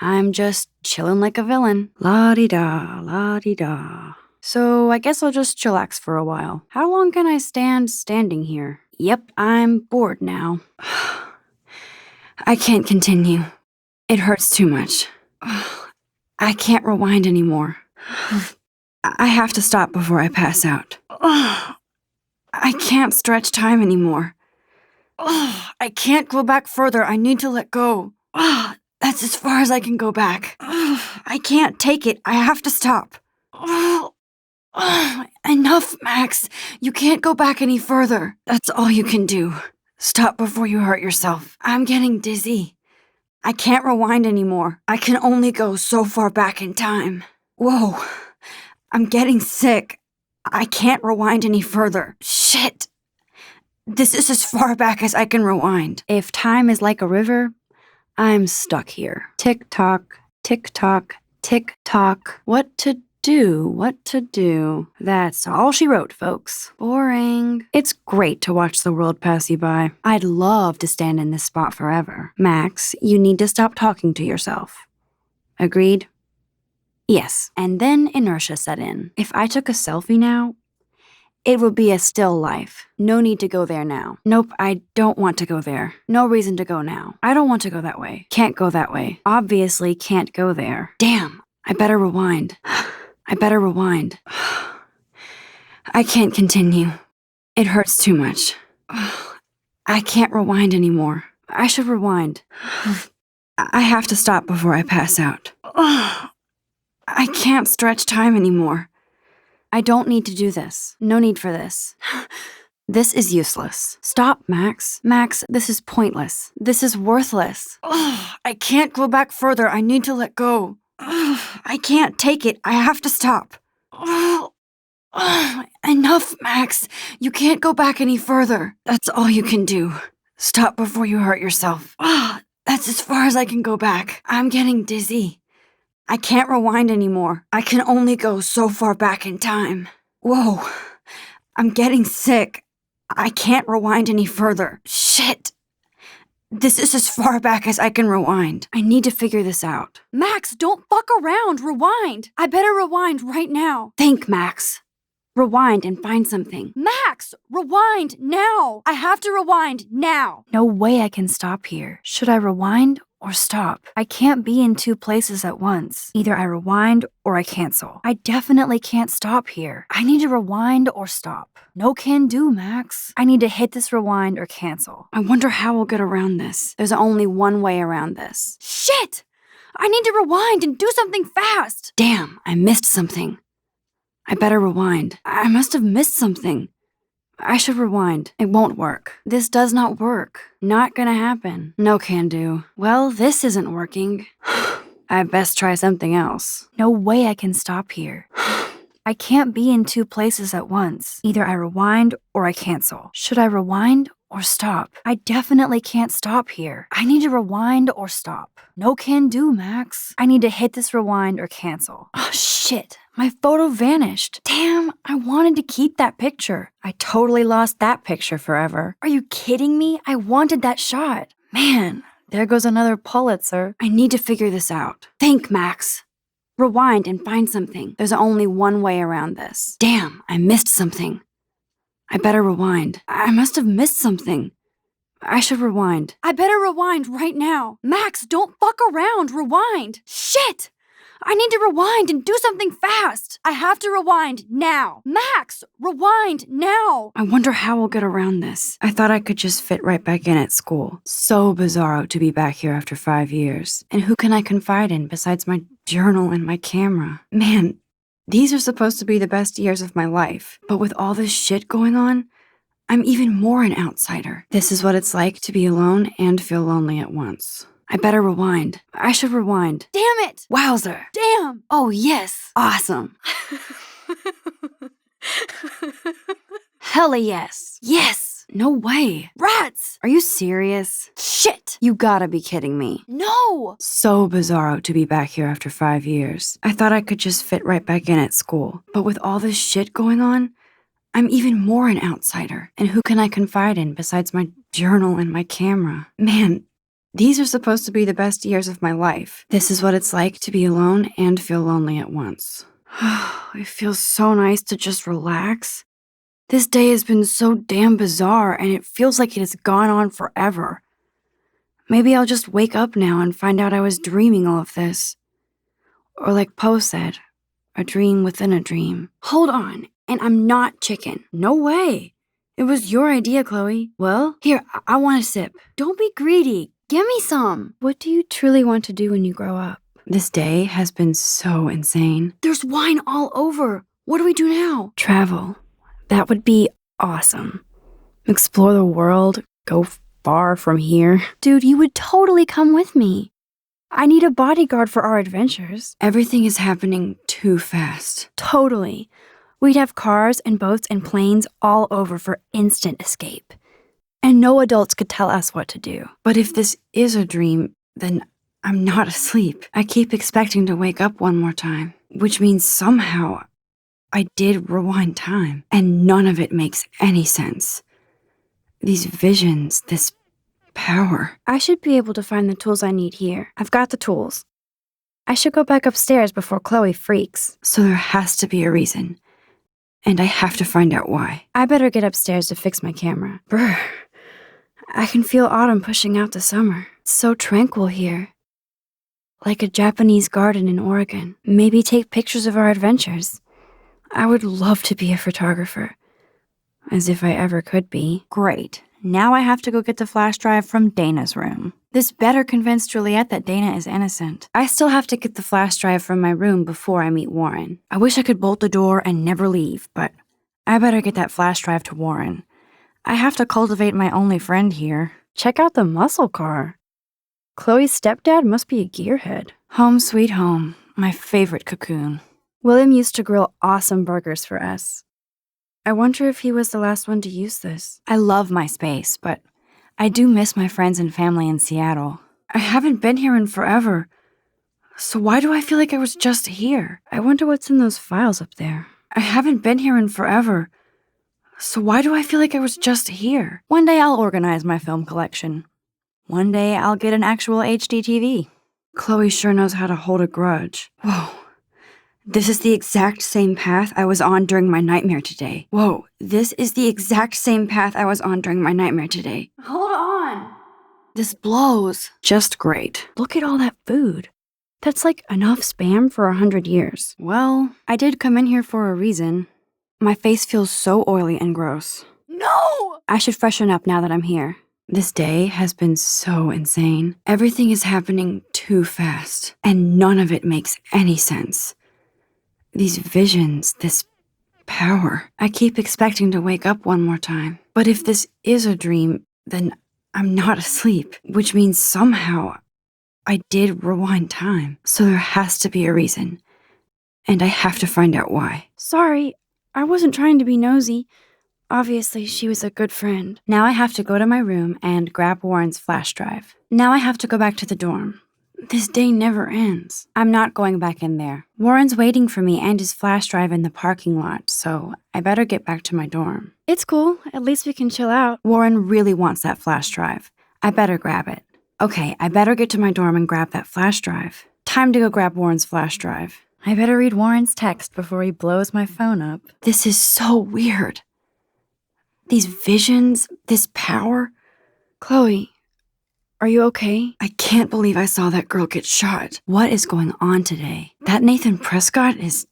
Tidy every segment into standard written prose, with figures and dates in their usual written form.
I'm just chillin' like a villain. La-di-da, la-di-da. So I guess I'll just chillax for a while. How long can I stand standing here? Yep, I'm bored now. I can't continue. It hurts too much. I can't rewind anymore. I have to stop before I pass out. I can't stretch time anymore. I can't go back further. I need to let go. That's as far as I can go back. I can't take it. I have to stop. Enough, Max. You can't go back any further. That's all you can do. Stop before you hurt yourself. I'm getting dizzy. I can't rewind anymore. I can only go so far back in time. Whoa. I'm getting sick. I can't rewind any further. Shit. This is as far back as I can rewind. If time is like a river, I'm stuck here. Tick-tock, tick-tock, tick-tock. What to do, what to do. That's all she wrote, folks. Boring. It's great to watch the world pass you by. I'd love to stand in this spot forever. Max, you need to stop talking to yourself. Agreed? Yes. And then inertia set in. If I took a selfie now, it would be a still life. No need to go there now. Nope, I don't want to go there. No reason to go now. I don't want to go that way. Can't go that way. Obviously can't go there. Damn, I better rewind. I better rewind. I can't continue. It hurts too much. I can't rewind anymore. I should rewind. I have to stop before I pass out. I can't stretch time anymore. I don't need to do this. No need for this. This is useless. Stop, Max. Max, this is pointless. This is worthless. I can't go back further. I need to let go. I can't take it. I have to stop. Enough, Max. You can't go back any further. That's all you can do. Stop before you hurt yourself. That's as far as I can go back. I'm getting dizzy. I can't rewind anymore. I can only go so far back in time. Whoa. I'm getting sick. I can't rewind any further. Shit. This is as far back as I can rewind. I need to figure this out. Max, don't fuck around. Rewind. I better rewind right now. Think, Max. Rewind and find something. Max, rewind now. I have to rewind now. No way I can stop here. Should I rewind or stop? I can't be in two places at once. Either I rewind or I cancel. I definitely can't stop here. I need to rewind or stop. No can do, Max. I need to hit this rewind or cancel. I wonder how we'll get around this. There's only one way around this. Shit! I need to rewind and do something fast. Damn, I missed something. I better rewind. I must have missed something. I should rewind. It won't work. This does not work. Not gonna happen. No can do. Well, this isn't working. I best try something else. No way I can stop here. I can't be in two places at once. Either I rewind or I cancel. Should I rewind or stop? I definitely can't stop here. I need to rewind or stop. No can do, Max. I need to hit this rewind or cancel. Oh, shit. My photo vanished. Damn, I wanted to keep that picture. I totally lost that picture forever. Are you kidding me? I wanted that shot. Man, there goes another Pulitzer. I need to figure this out. Think, Max. Rewind and find something. There's only one way around this. Damn, I missed something. I better rewind. I must have missed something. I should rewind. I better rewind right now. Max, don't fuck around. Rewind. Shit! I need to rewind and do something fast. I have to rewind now. Max, rewind now. I wonder how we'll get around this. I thought I could just fit right back in at school. So bizarro to be back here after 5 years. And who can I confide in besides my journal and my camera? Man, these are supposed to be the best years of my life. But with all this shit going on, I'm even more an outsider. This is what it's like to be alone and feel lonely at once. I better rewind. I should rewind. Damn it! Wowzer. Damn! Oh, yes. Awesome. Hella yes. Yes! No way. Rats! Are you serious? Shit! You gotta be kidding me. No! So bizarro to be back here after 5 years. I thought I could just fit right back in at school. But with all this shit going on, I'm even more an outsider. And who can I confide in besides my journal and my camera? Man, These are supposed to be the best years of my life. This is what it's like to be alone and feel lonely at once. It feels so nice to just relax. This day has been so damn bizarre, and it feels like it has gone on forever. Maybe I'll just wake up now and find out I was dreaming all of this. Or like Poe said, a dream within a dream. Hold on, and I'm not chicken. No way. It was your idea, Chloe. Well, here, I want a sip. Don't be greedy. Give me some. What do you truly want to do when you grow up? This day has been so insane. There's wine all over. What do we do now? Travel. That would be awesome. Explore the world, go far from here. Dude, you would totally come with me. I need a bodyguard for our adventures. Everything is happening too fast. Totally. We'd have cars and boats and planes all over for instant escape. And no adults could tell us what to do. But if this is a dream, then I'm not asleep. I keep expecting to wake up one more time, which means somehow I did rewind time, and none of it makes any sense. These visions, this power. I should be able to find the tools I need here. I've got the tools. I should go back upstairs before Chloe freaks. So there has to be a reason. And I have to find out why. I better get upstairs to fix my camera. Brr. I can feel autumn pushing out the summer. It's so tranquil here. Like a Japanese garden in Oregon. Maybe take pictures of our adventures. I would love to be a photographer. As if I ever could be. Great. Now I have to go get the flash drive from Dana's room. This better convince Juliet that Dana is innocent. I still have to get the flash drive from my room before I meet Warren. I wish I could bolt the door and never leave, but I better get that flash drive to Warren. I have to cultivate my only friend here. Check out the muscle car. Chloe's stepdad must be a gearhead. Home sweet home, my favorite cocoon. William used to grill awesome burgers for us. I wonder if he was the last one to use this. I love my space, but I do miss my friends and family in Seattle. I haven't been here in forever. So why do I feel like I was just here? I wonder what's in those files up there. I haven't been here in forever. So why do I feel like I was just here? One day I'll organize my film collection. One day I'll get an actual HD TV. Chloe sure knows how to hold a grudge. Whoa. This is the exact same path I was on during my nightmare today. Whoa, this is the exact same path I was on during my nightmare today. Hold on. This blows. Just great. Look at all that food. That's like enough Spam for 100 years. Well, I did come in here for a reason. My face feels so oily and gross. No! I should freshen up now that I'm here. This day has been so insane. Everything is happening too fast, and none of it makes any sense. These visions, this power. I keep expecting to wake up one more time. But if this is a dream, then I'm not asleep, which means somehow I did rewind time. So there has to be a reason. And I have to find out why. Sorry, I wasn't trying to be nosy. Obviously, she was a good friend. Now I have to go to my room and grab Warren's flash drive. Now I have to go back to the dorm. This day never ends. I'm not going back in there. Warren's waiting for me and his flash drive in the parking lot, so I better get back to my dorm. It's cool. At least we can chill out. Warren really wants that flash drive. I better grab it. Okay, I better get to my dorm and grab that flash drive. Time to go grab Warren's flash drive. I better read Warren's text before he blows my phone up. This is so weird. These visions, this power. Chloe, are you okay? I can't believe I saw that girl get shot. What is going on today? That Nathan Prescott is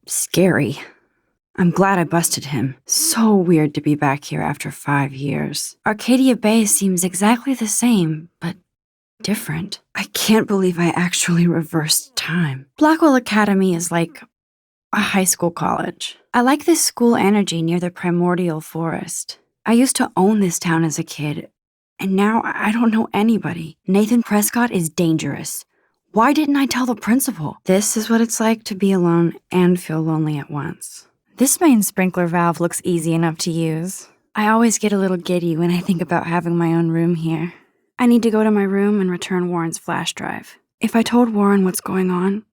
scary. I'm glad I busted him. So weird to be back here after 5 years. Arcadia Bay seems exactly the same, but different. I can't believe I actually reversed time. Blackwell Academy is like a high school college. I like this school energy near the primordial forest. I used to own this town as a kid, and now I don't know anybody. Nathan Prescott is dangerous. Why didn't I tell the principal? This is what it's like to be alone and feel lonely at once. This main sprinkler valve looks easy enough to use. I always get a little giddy when I think about having my own room here. I need to go to my room and return Warren's flash drive. If I told Warren what's going on,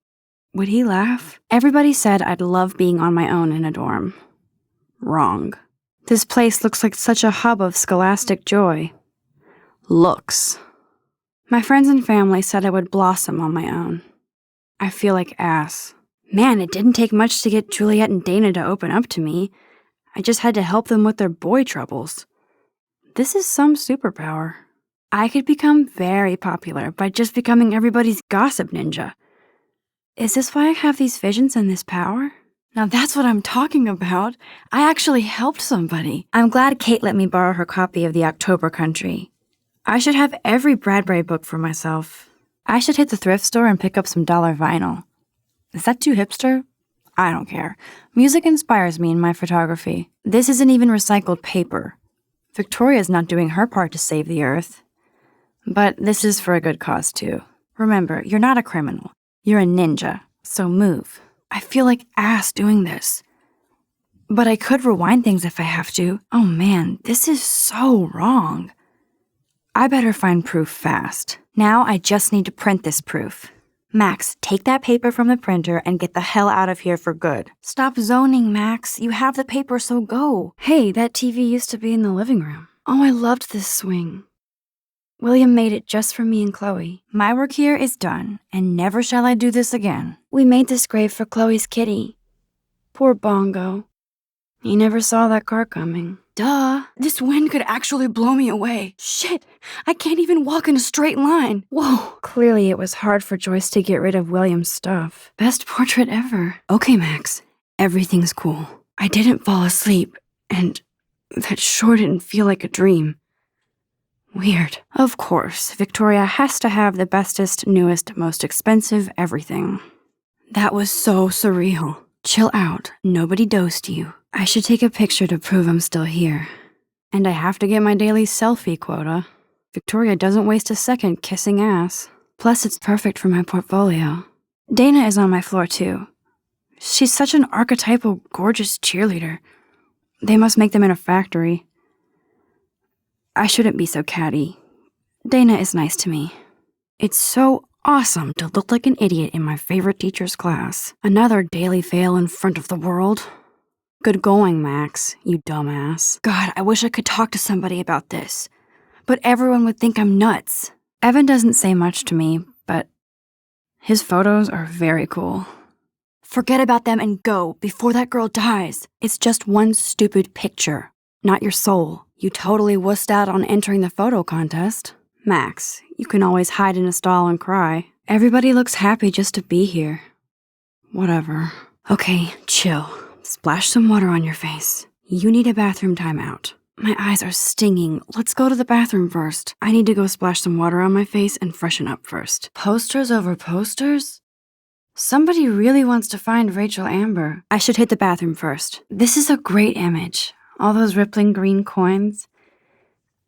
would he laugh? Everybody said I'd love being on my own in a dorm. Wrong. This place looks like such a hub of scholastic joy. Looks. My friends and family said I would blossom on my own. I feel like ass. Man, it didn't take much to get Juliet and Dana to open up to me. I just had to help them with their boy troubles. This is some superpower. I could become very popular by just becoming everybody's gossip ninja. Is this why I have these visions and this power? Now that's what I'm talking about. I actually helped somebody. I'm glad Kate let me borrow her copy of The October Country. I should have every Bradbury book for myself. I should hit the thrift store and pick up some dollar vinyl. Is that too hipster? I don't care. Music inspires me in my photography. This isn't even recycled paper. Victoria's not doing her part to save the earth. But this is for a good cause, too. Remember, you're not a criminal. You're a ninja, so move. I feel like ass doing this. But I could rewind things if I have to. Oh man, this is so wrong. I better find proof fast. Now I just need to print this proof. Max, take that paper from the printer and get the hell out of here for good. Stop zoning, Max. You have the paper, so go. Hey, that TV used to be in the living room. Oh, I loved this swing. William made it just for me and Chloe. My work here is done, and never shall I do this again. We made this grave for Chloe's kitty. Poor Bongo. He never saw that car coming. Duh. This wind could actually blow me away. Shit, I can't even walk in a straight line. Whoa. Clearly it was hard for Joyce to get rid of William's stuff. Best portrait ever. Okay, Max. Everything's cool. I didn't fall asleep, and that sure didn't feel like a dream. Weird. Of course, Victoria has to have the bestest, newest, most expensive everything. That was so surreal. Chill out. Nobody dosed you. I should take a picture to prove I'm still here. And I have to get my daily selfie quota. Victoria doesn't waste a second kissing ass. Plus, it's perfect for my portfolio. Dana is on my floor, too. She's such an archetypal, gorgeous cheerleader. They must make them in a factory. I shouldn't be so catty. Dana is nice to me. It's so awesome to look like an idiot in my favorite teacher's class. Another daily fail in front of the world. Good going, Max, you dumbass. God, I wish I could talk to somebody about this. But everyone would think I'm nuts. Evan doesn't say much to me, but his photos are very cool. Forget about them and go before that girl dies. It's just one stupid picture, not your soul. You totally wussed out on entering the photo contest. Max, you can always hide in a stall and cry. Everybody looks happy just to be here. Whatever. Okay, chill. Splash some water on your face. You need a bathroom timeout. My eyes are stinging. Let's go to the bathroom first. I need to go splash some water on my face and freshen up first. Posters over posters? Somebody really wants to find Rachel Amber. I should hit the bathroom first. This is a great image. All those rippling green coins.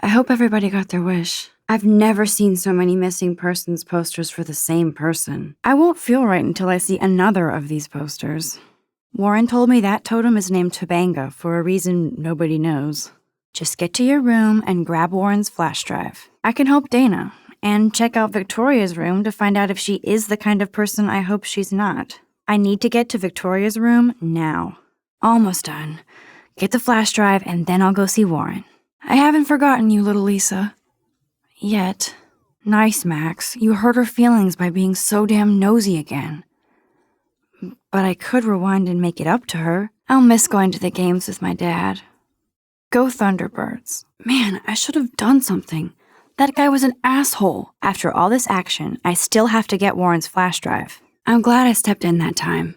I hope everybody got their wish. I've never seen so many missing persons posters for the same person. I won't feel right until I see another of these posters. Warren told me that totem is named Tobanga for a reason nobody knows. Just get to your room and grab Warren's flash drive. I can help Dana, and check out Victoria's room to find out if she is the kind of person I hope she's not. I need to get to Victoria's room now. Almost done. Get the flash drive, and then I'll go see Warren. I haven't forgotten you, little Lisa. Yet. Nice, Max. You hurt her feelings by being so damn nosy again. But I could rewind and make it up to her. I'll miss going to the games with my dad. Go Thunderbirds. Man, I should have done something. That guy was an asshole. After all this action, I still have to get Warren's flash drive. I'm glad I stepped in that time.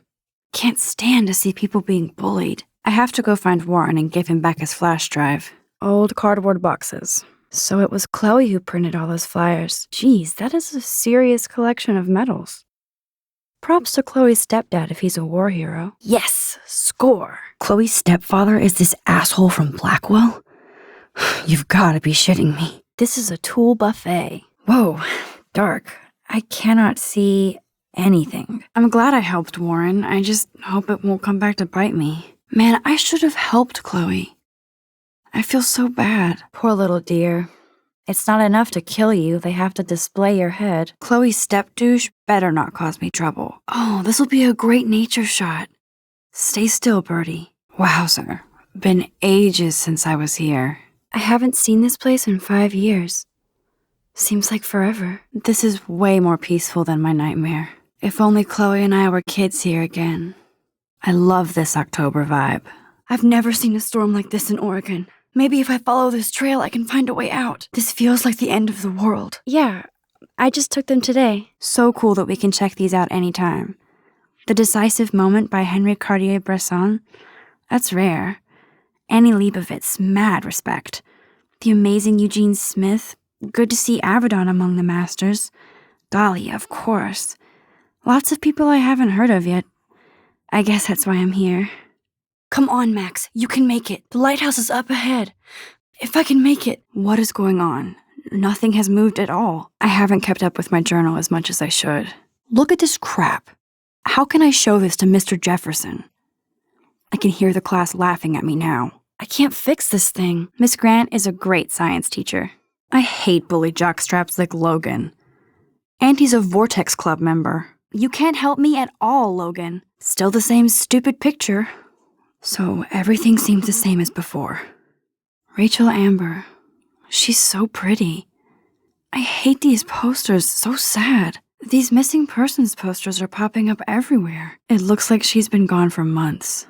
Can't stand to see people being bullied. I have to go find Warren and give him back his flash drive. Old cardboard boxes. So it was Chloe who printed all those flyers. Geez, that is a serious collection of medals. Props to Chloe's stepdad if he's a war hero. Yes, score. Chloe's stepfather is this asshole from Blackwell? You've gotta be shitting me. This is a tool buffet. Whoa, dark. I cannot see anything. I'm glad I helped Warren. I just hope it won't come back to bite me. Man, I should have helped Chloe. I feel so bad. Poor little dear. It's not enough to kill you, they have to display your head. Chloe's step-douche better not cause me trouble. Oh, this'll be a great nature shot. Stay still, Birdie. Wowzer. Been ages since I was here. I haven't seen this place in 5 years. Seems like forever. This is way more peaceful than my nightmare. If only Chloe and I were kids here again. I love this October vibe. I've never seen a storm like this in Oregon. Maybe if I follow this trail, I can find a way out. This feels like the end of the world. Yeah, I just took them today. So cool that we can check these out anytime. The Decisive Moment by Henry Cartier-Bresson. That's rare. Annie Leibovitz, mad respect. The amazing Eugene Smith. Good to see Avedon among the masters. Golly, of course. Lots of people I haven't heard of yet. I guess that's why I'm here. Come on, Max. You can make it. The lighthouse is up ahead. If I can make it. What is going on? Nothing has moved at all. I haven't kept up with my journal as much as I should. Look at this crap. How can I show this to Mr. Jefferson? I can hear the class laughing at me now. I can't fix this thing. Miss Grant is a great science teacher. I hate bully jockstraps like Logan. And he's a Vortex Club member. You can't help me at all, Logan. Still the same stupid picture. So everything seems the same as before. Rachel Amber. She's so pretty. I hate these posters, so sad. These missing persons posters are popping up everywhere. It looks like she's been gone for months.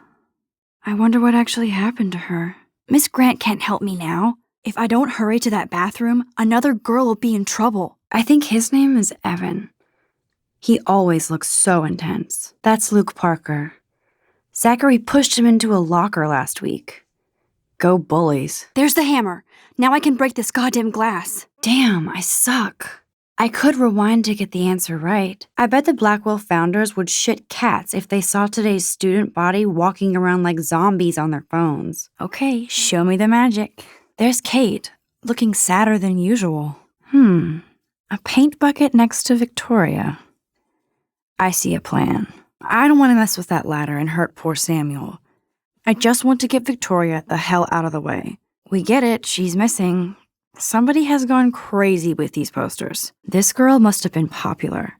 I wonder what actually happened to her. Miss Grant can't help me now. If I don't hurry to that bathroom, another girl will be in trouble. I think his name is Evan. He always looks so intense. That's Luke Parker. Zachary pushed him into a locker last week. Go bullies. There's the hammer. Now I can break this goddamn glass. Damn, I suck. I could rewind to get the answer right. I bet the Blackwell founders would shit cats if they saw today's student body walking around like zombies on their phones. Okay, show me the magic. There's Kate, looking sadder than usual. A paint bucket next to Victoria. I see a plan. I don't want to mess with that ladder and hurt poor Samuel. I just want to get Victoria the hell out of the way. We get it, she's missing. Somebody has gone crazy with these posters. This girl must have been popular.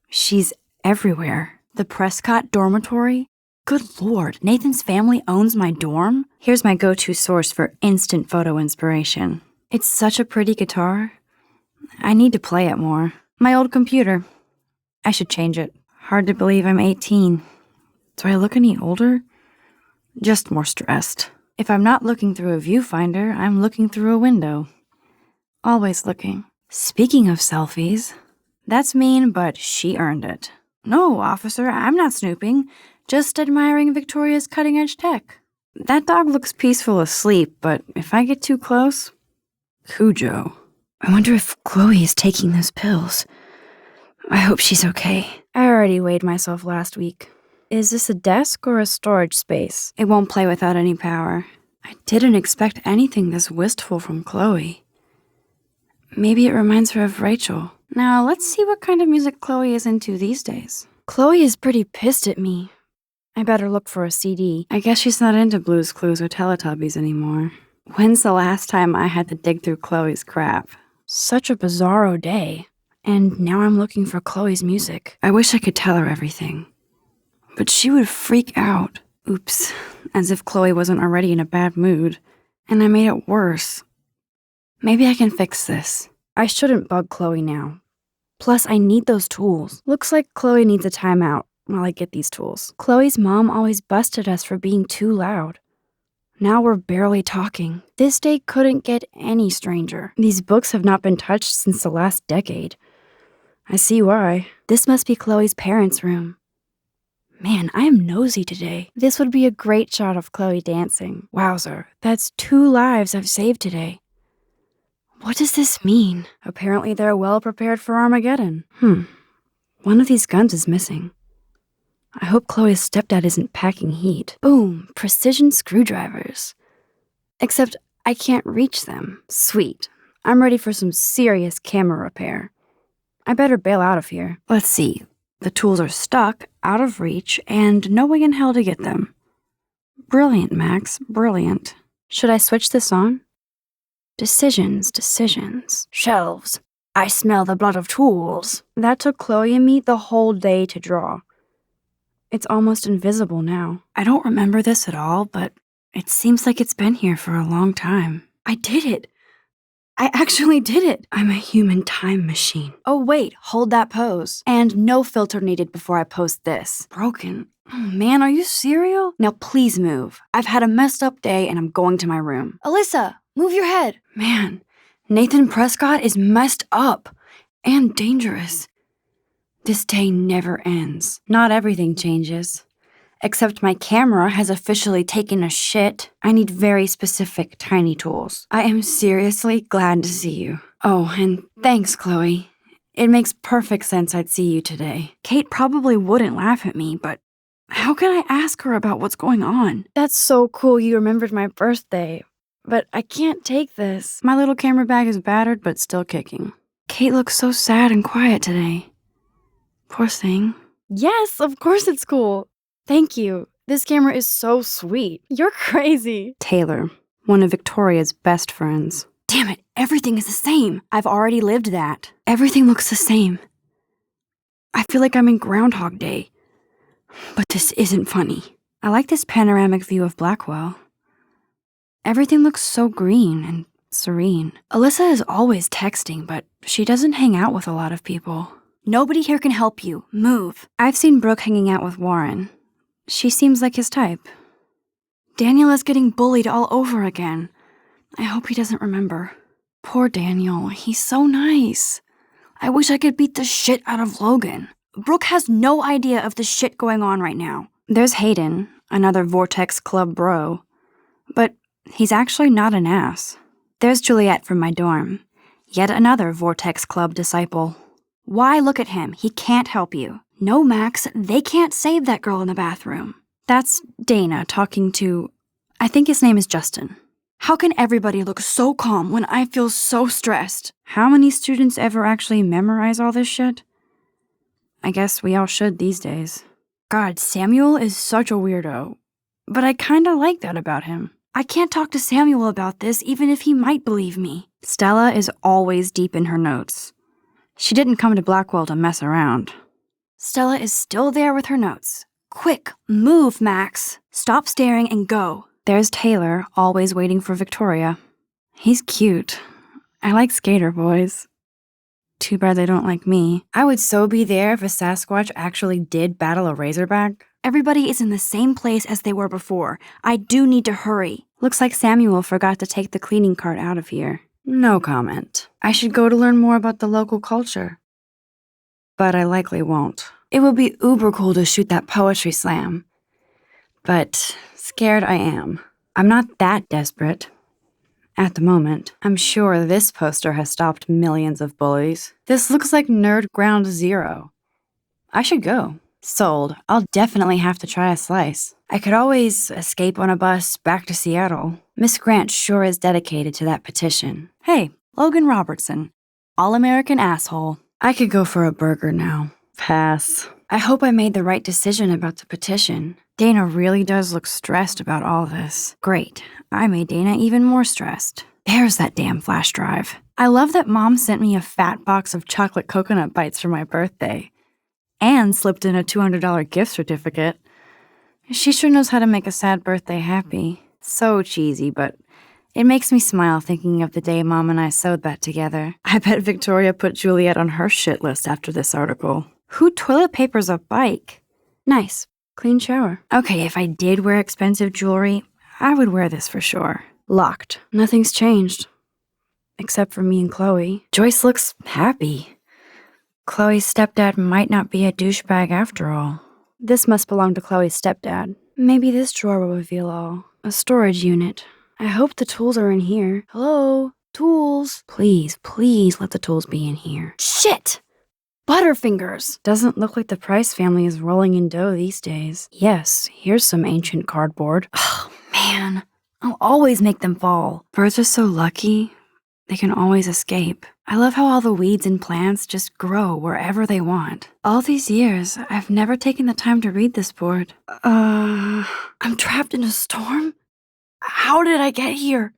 She's everywhere. The Prescott dormitory? Good lord, Nathan's family owns my dorm? Here's my go-to source for instant photo inspiration. It's such a pretty guitar. I need to play it more. My old computer. I should change it. Hard to believe I'm 18. Do I look any older? Just more stressed. If I'm not looking through a viewfinder, I'm looking through a window. Always looking. Speaking of selfies, that's mean, but she earned it. No, officer, I'm not snooping. Just admiring Victoria's cutting-edge tech. That dog looks peaceful asleep, but if I get too close... Cujo. I wonder if Chloe is taking those pills. I hope she's okay. I already weighed myself last week. Is this a desk or a storage space? It won't play without any power. I didn't expect anything this wistful from Chloe. Maybe it reminds her of Rachel. Now, let's see what kind of music Chloe is into these days. Chloe is pretty pissed at me. I better look for a CD. I guess she's not into Blue's Clues or Teletubbies anymore. When's the last time I had to dig through Chloe's crap? Such a bizarro day. And now I'm looking for Chloe's music. I wish I could tell her everything. But she would freak out. Oops. As if Chloe wasn't already in a bad mood. And I made it worse. Maybe I can fix this. I shouldn't bug Chloe now. Plus, I need those tools. Looks like Chloe needs a timeout while I get these tools. Chloe's mom always busted us for being too loud. Now we're barely talking. This day couldn't get any stranger. These books have not been touched since the last decade. I see why. This must be Chloe's parents' room. Man, I am nosy today. This would be a great shot of Chloe dancing. Wowzer, that's 2 lives I've saved today. What does this mean? Apparently they're well prepared for Armageddon. One of these guns is missing. I hope Chloe's stepdad isn't packing heat. Boom, precision screwdrivers. Except I can't reach them. Sweet. I'm ready for some serious camera repair. I better bail out of here. Let's see. The tools are stuck, out of reach, and no way in hell to get them. Brilliant, Max, brilliant. Should I switch this on? Decisions. Shelves. I smell the blood of tools. That took Chloe and me the whole day to draw. It's almost invisible now. I don't remember this at all, but it seems like it's been here for a long time. I did it. I actually did it. I'm a human time machine. Oh, wait, hold that pose. And no filter needed before I post this. Broken. Oh, man, are you serial? Now please move. I've had a messed up day and I'm going to my room. Alyssa, move your head. Man, Nathan Prescott is messed up and dangerous. This day never ends. Not everything changes. Except my camera has officially taken a shit. I need very specific tiny tools. I am seriously glad to see you. Oh, and thanks, Chloe. It makes perfect sense I'd see you today. Kate probably wouldn't laugh at me, but how can I ask her about what's going on? That's so cool you remembered my birthday, but I can't take this. My little camera bag is battered but still kicking. Kate looks so sad and quiet today. Poor thing. Yes, of course it's cool. Thank you. This camera is so sweet. You're crazy. Taylor, one of Victoria's best friends. Damn it, everything is the same. I've already lived that. Everything looks the same. I feel like I'm in Groundhog Day. But this isn't funny. I like this panoramic view of Blackwell. Everything looks so green and serene. Alyssa is always texting, but she doesn't hang out with a lot of people. Nobody here can help you. Move. I've seen Brooke hanging out with Warren. She seems like his type. Daniel is getting bullied all over again. I hope he doesn't remember. Poor Daniel, he's so nice. I wish I could beat the shit out of Logan. Brooke has no idea of the shit going on right now. There's Hayden, another Vortex Club bro. But he's actually not an ass. There's Juliet from my dorm. Yet another Vortex Club disciple. Why look at him? He can't help you. No, Max, they can't save that girl in the bathroom. That's Dana talking to... I think his name is Justin. How can everybody look so calm when I feel so stressed? How many students ever actually memorize all this shit? I guess we all should these days. God, Samuel is such a weirdo. But I kinda like that about him. I can't talk to Samuel about this even if he might believe me. Stella is always deep in her notes. She didn't come to Blackwell to mess around. Stella is still there with her notes. Quick, move, Max. Stop staring and go. There's Taylor, always waiting for Victoria. He's cute. I like skater boys. Too bad they don't like me. I would so be there if a Sasquatch actually did battle a Razorback. Everybody is in the same place as they were before. I do need to hurry. Looks like Samuel forgot to take the cleaning cart out of here. No comment. I should go to learn more about the local culture. But I likely won't. It would be uber cool to shoot that poetry slam. But scared I am. I'm not that desperate. At the moment, I'm sure this poster has stopped millions of bullies. This looks like Nerd Ground Zero. I should go. Sold. I'll definitely have to try a slice. I could always escape on a bus back to Seattle. Miss Grant sure is dedicated to that petition. Hey, Logan Robertson. All-American asshole. I could go for a burger now. Pass. I hope I made the right decision about the petition. Dana really does look stressed about all this. Great. I made Dana even more stressed. There's that damn flash drive. I love that Mom sent me a fat box of chocolate coconut bites for my birthday. And slipped in a $200 gift certificate. She sure knows how to make a sad birthday happy. So cheesy, but it makes me smile thinking of the day Mom and I sewed that together. I bet Victoria put Juliet on her shit list after this article. Who toilet papers a bike? Nice. Clean shower. Okay, if I did wear expensive jewelry, I would wear this for sure. Locked. Nothing's changed. Except for me and Chloe. Joyce looks happy. Chloe's stepdad might not be a douchebag after all. This must belong to Chloe's stepdad. Maybe this drawer will reveal all. A storage unit. I hope the tools are in here. Hello? Tools? Please, please let the tools be in here. Shit! Butterfingers! Doesn't look like the Price family is rolling in dough these days. Yes, here's some ancient cardboard. Oh, man. I'll always make them fall. Birds are so lucky. They can always escape. I love how all the weeds and plants just grow wherever they want. All these years, I've never taken the time to read this board. I'm trapped in a storm? How did I get here?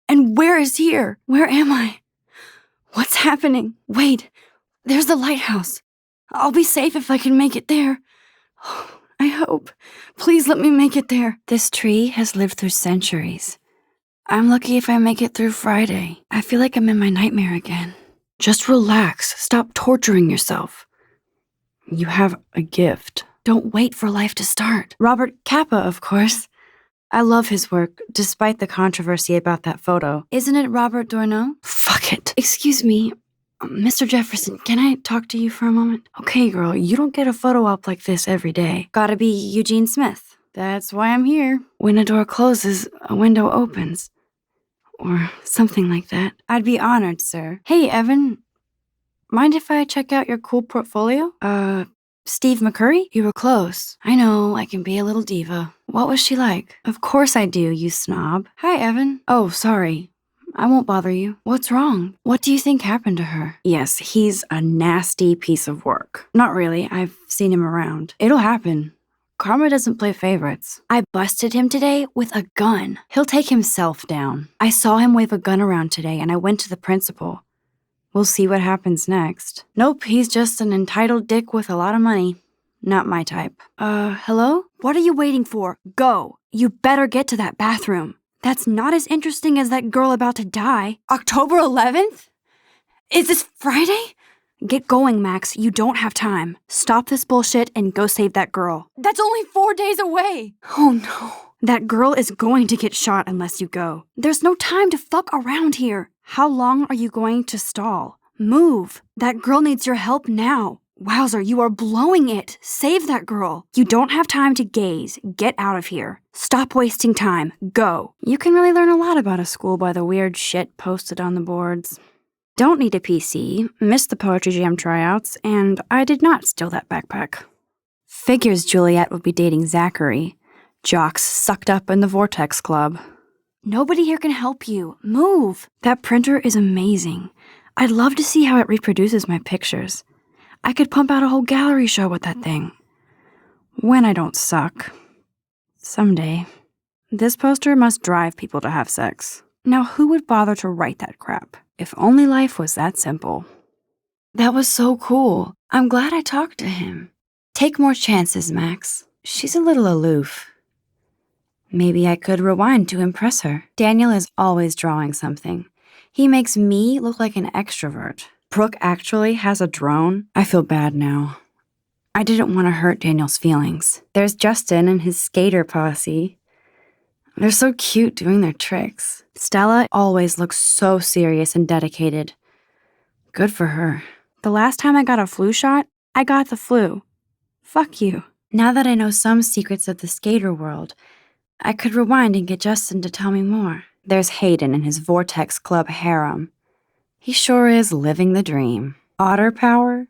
And where is here? Where am I? What's happening? Wait, there's the lighthouse. I'll be safe if I can make it there. I hope. Please let me make it there. This tree has lived through centuries. I'm lucky if I make it through Friday. I feel like I'm in my nightmare again. Just relax. Stop torturing yourself. You have a gift. Don't wait for life to start. Robert Capa, of course. I love his work, despite the controversy about that photo. Isn't it Robert Doisneau? Fuck it. Excuse me, Mr. Jefferson, can I talk to you for a moment? Okay, girl, you don't get a photo op like this every day. Gotta be Eugene Smith. That's why I'm here. When a door closes, a window opens. Or something like that. I'd be honored, sir. Hey, Evan. Mind if I check out your cool portfolio? Steve McCurry? You were close. I know, I can be a little diva. What was she like? Of course I do, you snob. Hi, Evan. Oh, sorry. I won't bother you. What's wrong? What do you think happened to her? Yes, he's a nasty piece of work. Not really. I've seen him around. It'll happen. Karma doesn't play favorites. I busted him today with a gun. He'll take himself down. I saw him wave a gun around today and I went to the principal. We'll see what happens next. Nope, he's just an entitled dick with a lot of money. Not my type. Hello? What are you waiting for? Go. You better get to that bathroom. That's not as interesting as that girl about to die. October 11th? Is this Friday? Get going, Max. You don't have time. Stop this bullshit and go save that girl. That's only 4 days away. Oh no. That girl is going to get shot unless you go. There's no time to fuck around here. How long are you going to stall? Move. That girl needs your help now. Wowzer, you are blowing it. Save that girl. You don't have time to gaze. Get out of here. Stop wasting time. Go. You can really learn a lot about a school by the weird shit posted on the boards. Don't need a PC, missed the Poetry Jam tryouts, and I did not steal that backpack. Figures Juliet would be dating Zachary. Jocks sucked up in the Vortex Club. Nobody here can help you. Move. That printer is amazing. I'd love to see how it reproduces my pictures. I could pump out a whole gallery show with that thing. When I don't suck. Someday. This poster must drive people to have sex. Now who would bother to write that crap? If only life was that simple. That was so cool. I'm glad I talked to him. Take more chances, Max. She's a little aloof. Maybe I could rewind to impress her. Daniel is always drawing something. He makes me look like an extrovert. Brooke actually has a drone. I feel bad now. I didn't want to hurt Daniel's feelings. There's Justin and his skater posse. They're so cute doing their tricks. Stella always looks so serious and dedicated. Good for her. The last time I got a flu shot, I got the flu. Fuck you. Now that I know some secrets of the skater world, I could rewind and get Justin to tell me more. There's Hayden and his Vortex Club harem. He sure is living the dream. Otter power?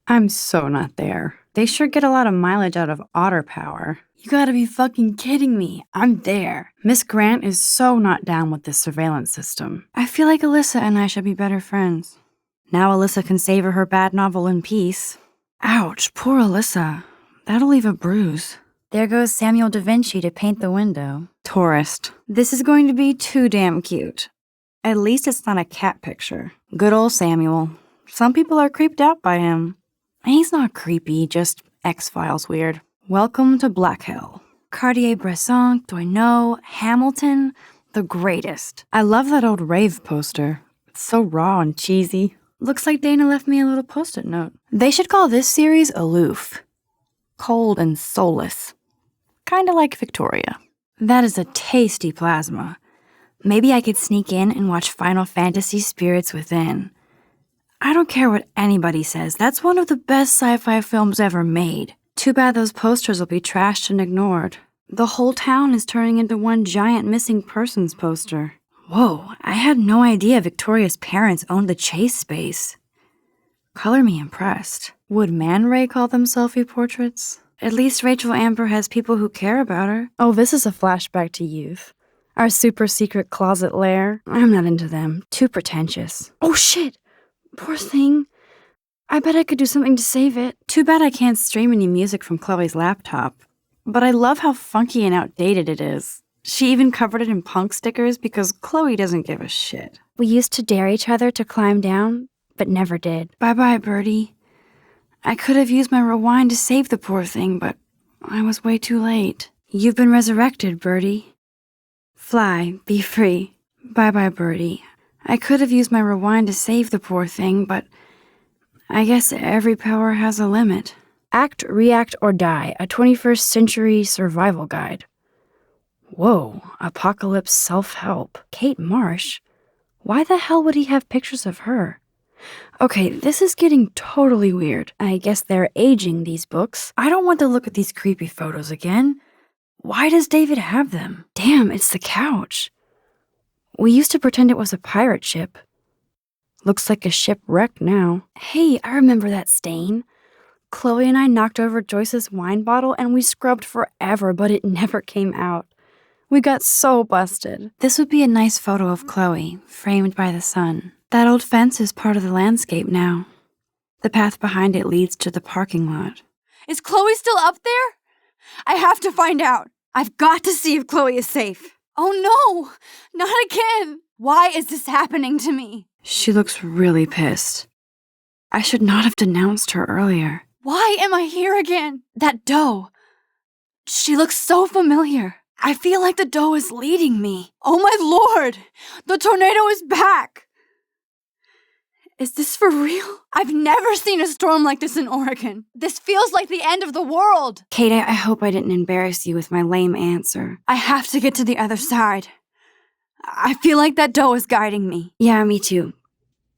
I'm so not there. They sure get a lot of mileage out of otter power. You gotta be fucking kidding me. I'm there. Miss Grant is so not down with this surveillance system. I feel like Alyssa and I should be better friends. Now Alyssa can savor her bad novel in peace. Ouch, poor Alyssa. That'll leave a bruise. There goes Samuel da Vinci to paint the window. Tourist. This is going to be too damn cute. At least it's not a cat picture. Good old Samuel. Some people are creeped out by him. He's not creepy, just X-Files weird. Welcome to Black Hell. Cartier-Bresson, Doisneau, Hamilton, the greatest. I love that old rave poster. It's so raw and cheesy. Looks like Dana left me a little post-it note. They should call this series Aloof. Cold and soulless. Kinda like Victoria. That is a tasty plasma. Maybe I could sneak in and watch Final Fantasy Spirits Within. I don't care what anybody says, that's one of the best sci-fi films ever made. Too bad those posters will be trashed and ignored. The whole town is turning into one giant missing persons poster. Whoa, I had no idea Victoria's parents owned the Chase space. Color me impressed. Would Man Ray call them selfie portraits? At least Rachel Amber has people who care about her. Oh, this is a flashback to youth. Our super secret closet lair. I'm not into them. Too pretentious. Oh shit! Poor thing. I bet I could do something to save it. Too bad I can't stream any music from Chloe's laptop. But I love how funky and outdated it is. She even covered it in punk stickers because Chloe doesn't give a shit. We used to dare each other to climb down, but never did. Bye-bye, Birdie. I could have used my rewind to save the poor thing, but I was way too late. You've been resurrected, Birdie. Fly, be free. Bye-bye, Birdie. I could have used my rewind to save the poor thing, but I guess every power has a limit. Act, React, or Die, a 21st Century Survival Guide. Whoa, apocalypse self-help. Kate Marsh? Why the hell would he have pictures of her? Okay, this is getting totally weird. I guess they're aging these books. I don't want to look at these creepy photos again. Why does David have them? Damn, it's the couch. We used to pretend it was a pirate ship. Looks like a shipwreck now. Hey, I remember that stain. Chloe and I knocked over Joyce's wine bottle and we scrubbed forever, but it never came out. We got so busted. This would be a nice photo of Chloe, framed by the sun. That old fence is part of the landscape now. The path behind it leads to the parking lot. Is Chloe still up there? I have to find out. I've got to see if Chloe is safe. Oh no, not again. Why is this happening to me? She looks really pissed. I should not have denounced her earlier. Why am I here again? That doe. She looks so familiar. I feel like the doe is leading me. Oh my lord! The tornado is back! Is this for real? I've never seen a storm like this in Oregon. This feels like the end of the world. Kate, I hope I didn't embarrass you with my lame answer. I have to get to the other side. I feel like that doe is guiding me. Yeah, me too.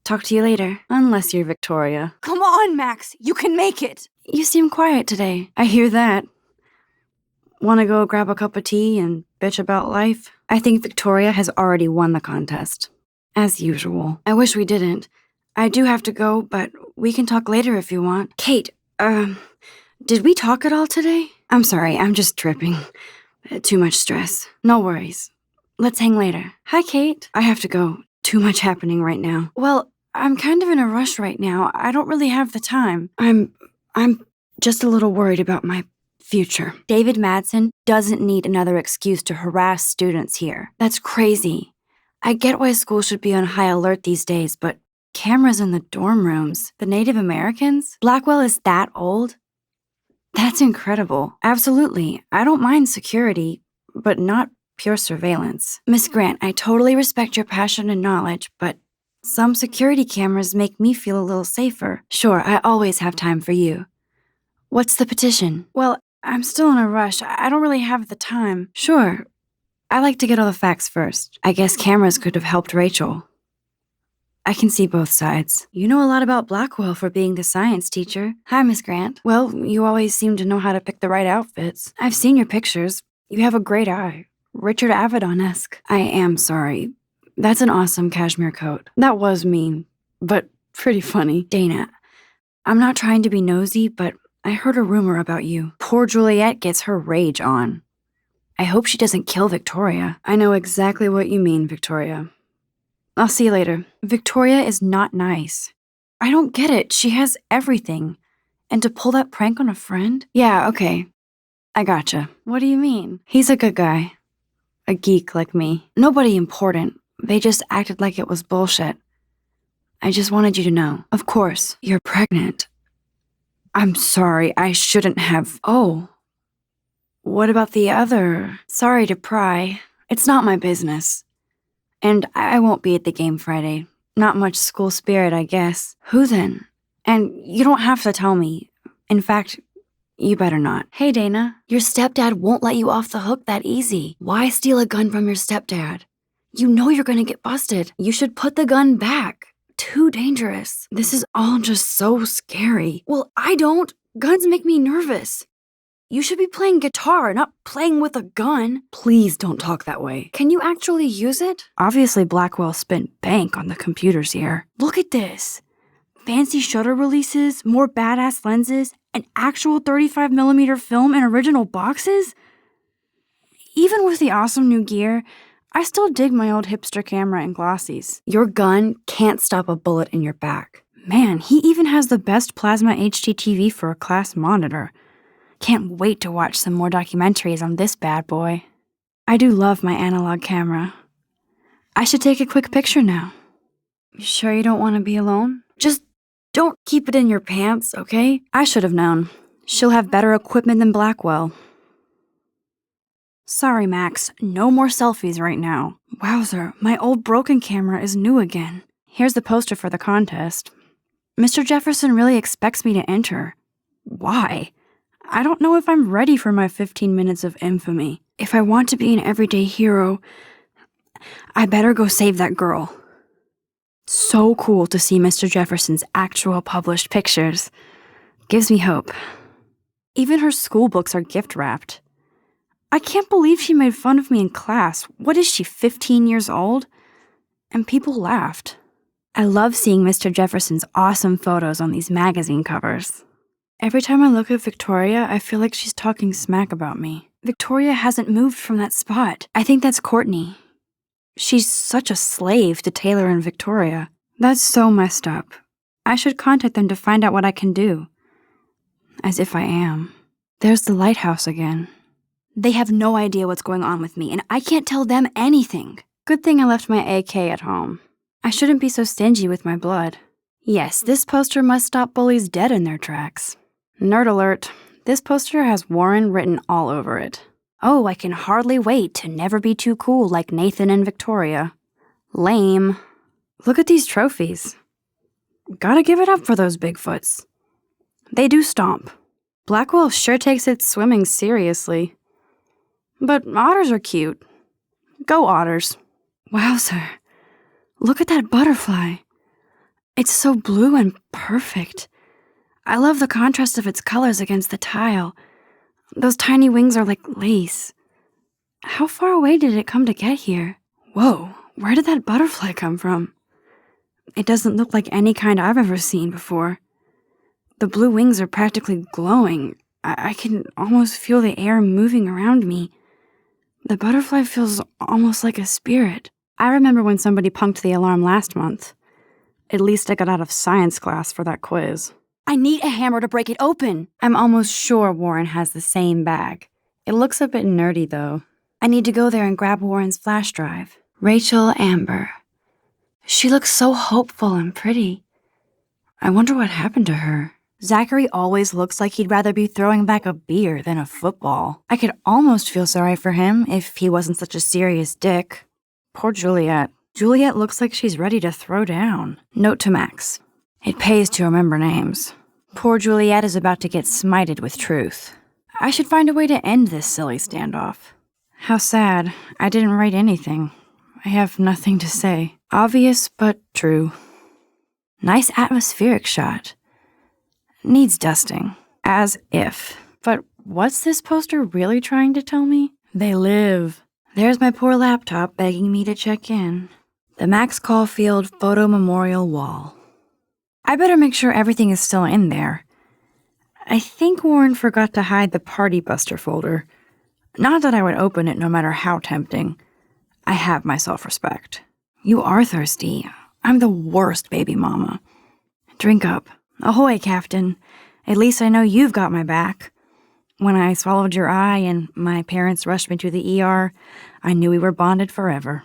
Talk to you later. Unless you're Victoria. Come on, Max. You can make it. You seem quiet today. I hear that. Want to go grab a cup of tea and bitch about life? I think Victoria has already won the contest. As usual. I wish we didn't. I do have to go, but we can talk later if you want. Kate, did we talk at all today? I'm sorry, I'm just tripping. Too much stress. No worries. Let's hang later. Hi, Kate. I have to go. Too much happening right now. Well, I'm kind of in a rush right now. I don't really have the time. I'm just a little worried about my future. David Madsen doesn't need another excuse to harass students here. That's crazy. I get why school should be on high alert these days, but cameras in the dorm rooms. The Native Americans? Blackwell is that old? That's incredible. Absolutely. I don't mind security, but not pure surveillance. Miss Grant, I totally respect your passion and knowledge, but some security cameras make me feel a little safer. Sure, I always have time for you. What's the petition? Well, I'm still in a rush. I don't really have the time. Sure. I like to get all the facts first. I guess cameras could have helped Rachel. I can see both sides. You know a lot about Blackwell for being the science teacher. Hi, Miss Grant. Well, you always seem to know how to pick the right outfits. I've seen your pictures. You have a great eye. Richard Avedon-esque. I am sorry. That's an awesome cashmere coat. That was mean, but pretty funny. Dana, I'm not trying to be nosy, but I heard a rumor about you. Poor Juliet gets her rage on. I hope she doesn't kill Victoria. I know exactly what you mean, Victoria. I'll see you later. Victoria is not nice. I don't get it. She has everything. And to pull that prank on a friend? Yeah, okay. I gotcha. What do you mean? He's a good guy. A geek like me. Nobody important. They just acted like it was bullshit. I just wanted you to know. Of course, you're pregnant. I'm sorry, I shouldn't have. Oh. What about the other? Sorry to pry. It's not my business. And I won't be at the game Friday. Not much school spirit, I guess. Who then? And you don't have to tell me. In fact, you better not. Hey, Dana. Your stepdad won't let you off the hook that easy. Why steal a gun from your stepdad? You know you're gonna get busted. You should put the gun back. Too dangerous. This is all just so scary. Well, I don't. Guns make me nervous. You should be playing guitar, not playing with a gun. Please don't talk that way. Can you actually use it? Obviously, Blackwell spent bank on the computers here. Look at this. Fancy shutter releases, more badass lenses, an actual 35mm film in original boxes? Even with the awesome new gear, I still dig my old hipster camera and glossies. Your gun can't stop a bullet in your back. Man, he even has the best plasma HDTV for a class monitor. Can't wait to watch some more documentaries on this bad boy. I do love my analog camera. I should take a quick picture now. You sure you don't want to be alone? Just don't keep it in your pants, okay? I should have known. She'll have better equipment than Blackwell. Sorry, Max. No more selfies right now. Wowzer, my old broken camera is new again. Here's the poster for the contest. Mr. Jefferson really expects me to enter. Why? I don't know if I'm ready for my 15 minutes of infamy. If I want to be an everyday hero, I better go save that girl. So cool to see Mr. Jefferson's actual published pictures. Gives me hope. Even her school books are gift-wrapped. I can't believe she made fun of me in class. What is she, 15 years old? And people laughed. I love seeing Mr. Jefferson's awesome photos on these magazine covers. Every time I look at Victoria, I feel like she's talking smack about me. Victoria hasn't moved from that spot. I think that's Courtney. She's such a slave to Taylor and Victoria. That's so messed up. I should contact them to find out what I can do. As if I am. There's the lighthouse again. They have no idea what's going on with me, and I can't tell them anything. Good thing I left my AK at home. I shouldn't be so stingy with my blood. Yes, this poster must stop bullies dead in their tracks. Nerd alert. This poster has Warren written all over it. Oh, I can hardly wait to never be too cool like Nathan and Victoria. Lame. Look at these trophies. Gotta give it up for those Bigfoots. They do stomp. Blackwell sure takes its swimming seriously. But otters are cute. Go otters. Wowzer. Look at that butterfly. It's so blue and perfect. I love the contrast of its colors against the tile. Those tiny wings are like lace. How far away did it come to get here? Whoa, where did that butterfly come from? It doesn't look like any kind I've ever seen before. The blue wings are practically glowing. I can almost feel the air moving around me. The butterfly feels almost like a spirit. I remember when somebody punked the alarm last month. At least I got out of science class for that quiz. I need a hammer to break it open. I'm almost sure Warren has the same bag. It looks a bit nerdy, though. I need to go there and grab Warren's flash drive. Rachel Amber. She looks so hopeful and pretty. I wonder what happened to her. Zachary always looks like he'd rather be throwing back a beer than a football. I could almost feel sorry for him if he wasn't such a serious dick. Poor Juliet. Juliet looks like she's ready to throw down. Note to Max. It pays to remember names. Poor Juliet is about to get smited with truth. I should find a way to end this silly standoff. How sad. I didn't write anything. I have nothing to say. Obvious, but true. Nice atmospheric shot. Needs dusting. As if. But what's this poster really trying to tell me? They live. There's my poor laptop begging me to check in. The Max Caulfield Photo Memorial Wall. I better make sure everything is still in there. I think Warren forgot to hide the Party Buster folder. Not that I would open it no matter how tempting. I have my self-respect. You are thirsty. I'm the worst baby mama. Drink up. Ahoy, Captain. At least I know you've got my back. When I swallowed your eye and my parents rushed me to the ER, I knew we were bonded forever.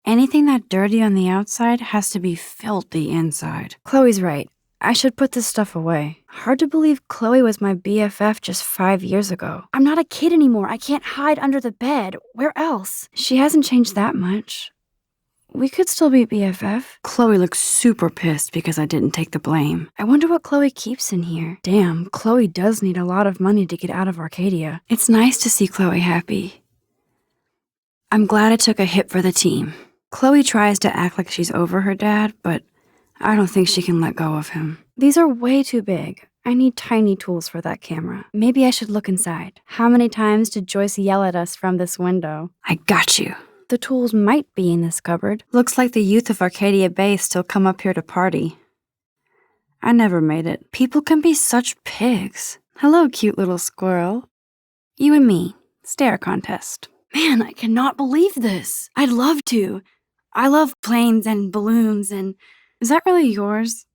Anything that dirty on the outside has to be filthy inside. Chloe's right. I should put this stuff away. Hard to believe Chloe was my BFF just 5 years ago. I'm not a kid anymore. I can't hide under the bed. Where else? She hasn't changed that much. We could still be BFF. Chloe looks super pissed because I didn't take the blame. I wonder what Chloe keeps in here. Damn, Chloe does need a lot of money to get out of Arcadia. It's nice to see Chloe happy. I'm glad I took a hit for the team. Chloe tries to act like she's over her dad, but I don't think she can let go of him. These are way too big. I need tiny tools for that camera. Maybe I should look inside. How many times did Joyce yell at us from this window? I got you. The tools might be in this cupboard. Looks like the youth of Arcadia Bay still come up here to party. I never made it. People can be such pigs. Hello, cute little squirrel. You and me. Stare contest. Man, I cannot believe this. I'd love to. I love planes and balloons and... Is that really yours?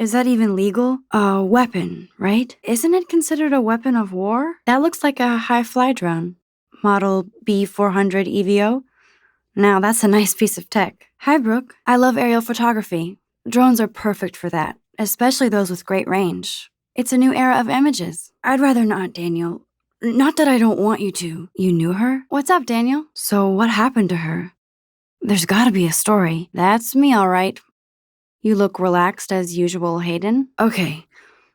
Is that even legal? A weapon, right? Isn't it considered a weapon of war? That looks like a high-fly drone. Model B400 EVO. Now that's a nice piece of tech. Hi, Brooke. I love aerial photography. Drones are perfect for that, especially those with great range. It's a new era of images. I'd rather not, Daniel. Not that I don't want you to. You knew her? What's up, Daniel? So what happened to her? There's gotta be a story. That's me, all right. You look relaxed as usual, Hayden. Okay,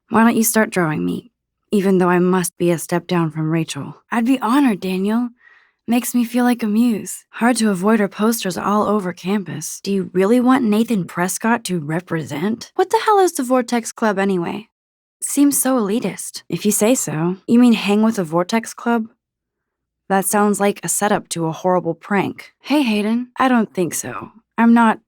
why don't you start drawing me? Even though I must be a step down from Rachel. I'd be honored, Daniel. Makes me feel like a muse. Hard to avoid her posters all over campus. Do you really want Nathan Prescott to represent? What the hell is the Vortex Club anyway? Seems so elitist. If you say so. You mean hang with the Vortex Club? That sounds like a setup to a horrible prank. Hey, Hayden. I don't think so. I'm not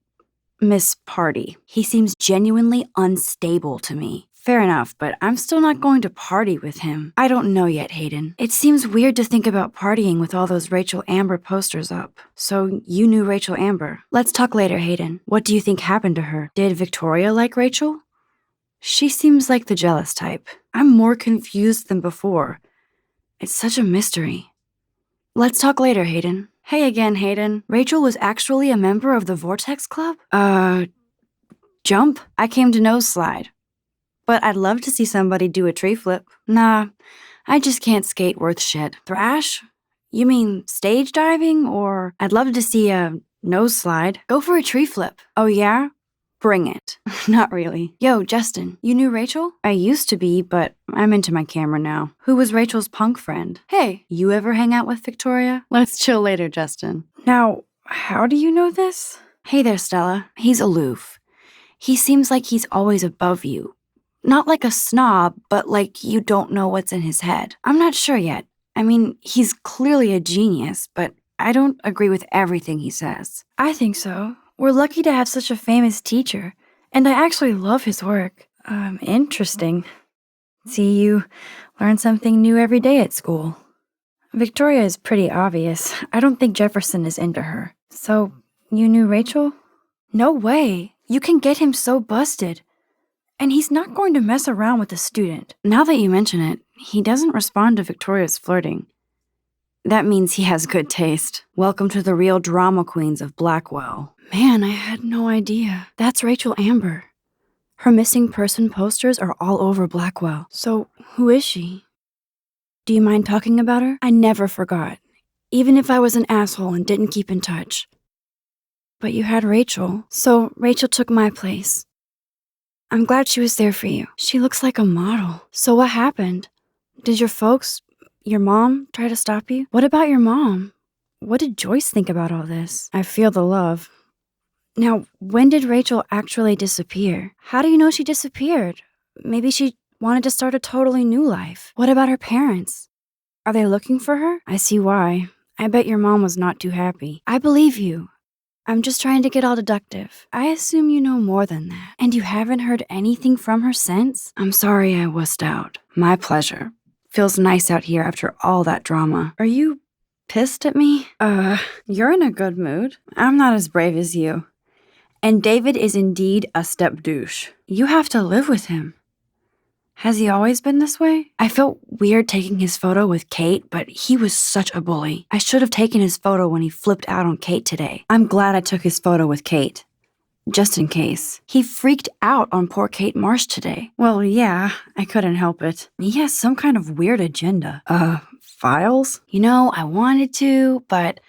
Miss Party. He seems genuinely unstable to me. Fair enough, but I'm still not going to party with him. I don't know yet, Hayden. It seems weird to think about partying with all those Rachel Amber posters up. So you knew Rachel Amber. Let's talk later, Hayden. What do you think happened to her? Did Victoria like Rachel? She seems like the jealous type. I'm more confused than before. It's such a mystery. Let's talk later, Hayden. Hey again, Hayden. Rachel was actually a member of the Vortex Club? Jump? I came to nose slide. But I'd love to see somebody do a tree flip. Nah, I just can't skate worth shit. Thrash? You mean stage diving? Or I'd love to see a nose slide. Go for a tree flip. Oh yeah? Bring it. Not really. Yo, Justin, you knew Rachel? I used to be, but I'm into my camera now. Who was Rachel's punk friend? Hey, you ever hang out with Victoria? Let's chill later, Justin. Now, how do you know this? Hey there, Stella. He's aloof. He seems like he's always above you. Not like a snob, but like you don't know what's in his head. I'm not sure yet. I mean, he's clearly a genius, but I don't agree with everything he says. I think so. We're lucky to have such a famous teacher, and I actually love his work. Interesting. See, you learn something new every day at school. Victoria is pretty obvious. I don't think Jefferson is into her. So, you knew Rachel? No way. You can get him so busted. And he's not going to mess around with a student. Now that you mention it, he doesn't respond to Victoria's flirting. That means he has good taste. Welcome to the real drama queens of Blackwell. Man, I had no idea. That's Rachel Amber. Her missing person posters are all over Blackwell. So, who is she? Do you mind talking about her? I never forgot. Even if I was an asshole and didn't keep in touch. But you had Rachel. So, Rachel took my place. I'm glad she was there for you. She looks like a model. So what happened? Did your folks, your mom, try to stop you? What about your mom? What did Joyce think about all this? I feel the love. Now, when did Rachel actually disappear? How do you know she disappeared? Maybe she wanted to start a totally new life. What about her parents? Are they looking for her? I see why. I bet your mom was not too happy. I believe you. I'm just trying to get all deductive. I assume you know more than that. And you haven't heard anything from her since? I'm sorry I wussed out. My pleasure. Feels nice out here after all that drama. Are you pissed at me? You're in a good mood. I'm not as brave as you. And David is indeed a step douche. You have to live with him. Has he always been this way? I felt weird taking his photo with Kate, but he was such a bully. I should have taken his photo when he flipped out on Kate today. I'm glad I took his photo with Kate. Just in case. He freaked out on poor Kate Marsh today. Well, yeah, I couldn't help it. He has some kind of weird agenda. Files? You know, I wanted to, but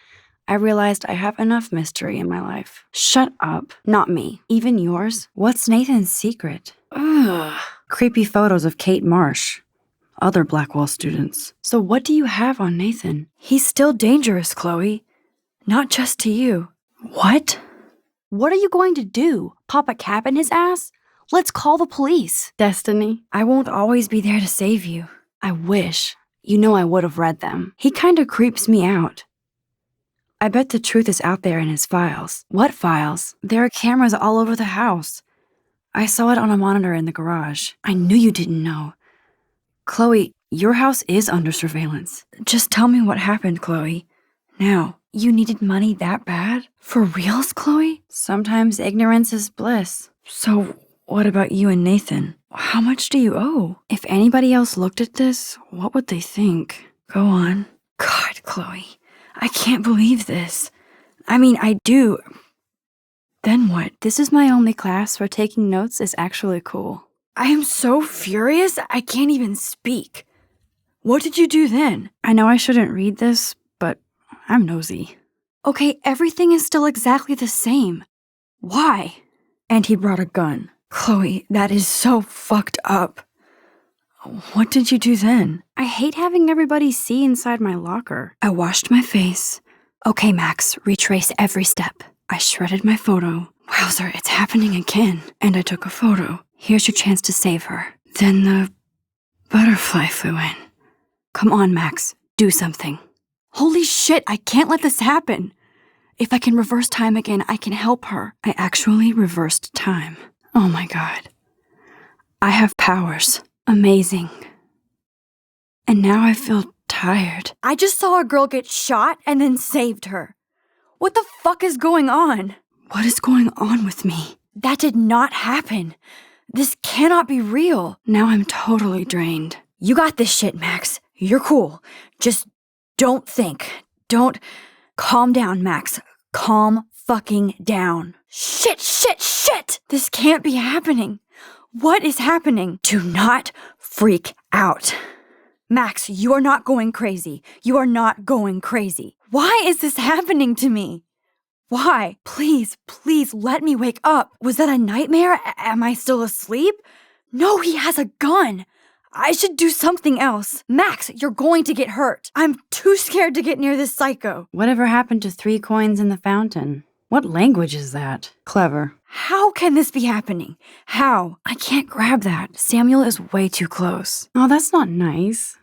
I realized I have enough mystery in my life. Shut up. Not me. Even yours. What's Nathan's secret? Ugh. Creepy photos of Kate Marsh. Other Blackwell students. So what do you have on Nathan? He's still dangerous, Chloe. Not just to you. What? What are you going to do? Pop a cap in his ass? Let's call the police. Destiny, I won't always be there to save you. I wish. You know I would have read them. He kinda creeps me out. I bet the truth is out there in his files. What files? There are cameras all over the house. I saw it on a monitor in the garage. I knew you didn't know. Chloe, your house is under surveillance. Just tell me what happened, Chloe. Now, you needed money that bad? For reals, Chloe? Sometimes ignorance is bliss. So, what about you and Nathan? How much do you owe? If anybody else looked at this, what would they think? Go on. God, Chloe, I can't believe this. I mean, I do. Then what? This is my only class where taking notes is actually cool. I am so furious, I can't even speak. What did you do then? I know I shouldn't read this, but I'm nosy. Okay, everything is still exactly the same. Why? And he brought a gun. Chloe, that is so fucked up. What did you do then? I hate having everybody see inside my locker. I washed my face. Okay, Max, retrace every step. I shredded my photo. Wowzer, it's happening again. And I took a photo. Here's your chance to save her. Then the butterfly flew in. Come on, Max, do something. Holy shit, I can't let this happen. If I can reverse time again, I can help her. I actually reversed time. Oh my god. I have powers. Amazing. And now I feel tired. I just saw a girl get shot and then saved her. What the fuck is going on? What is going on with me? That did not happen. This cannot be real. Now I'm totally drained. You got this shit, Max. You're cool. Just don't think. Calm down, Max. Calm fucking down. Shit! This can't be happening. What is happening? Do not freak out. Max, you are not going crazy. You are not going crazy. Why is this happening to me? Why? Please let me wake up. Was that a nightmare? Am I still asleep? No, he has a gun. I should do something else. Max, you're going to get hurt. I'm too scared to get near this psycho. Whatever happened to 3 coins in the fountain? What language is that? Clever. How can this be happening? How? I can't grab that. Samuel is way too close. Oh, that's not nice.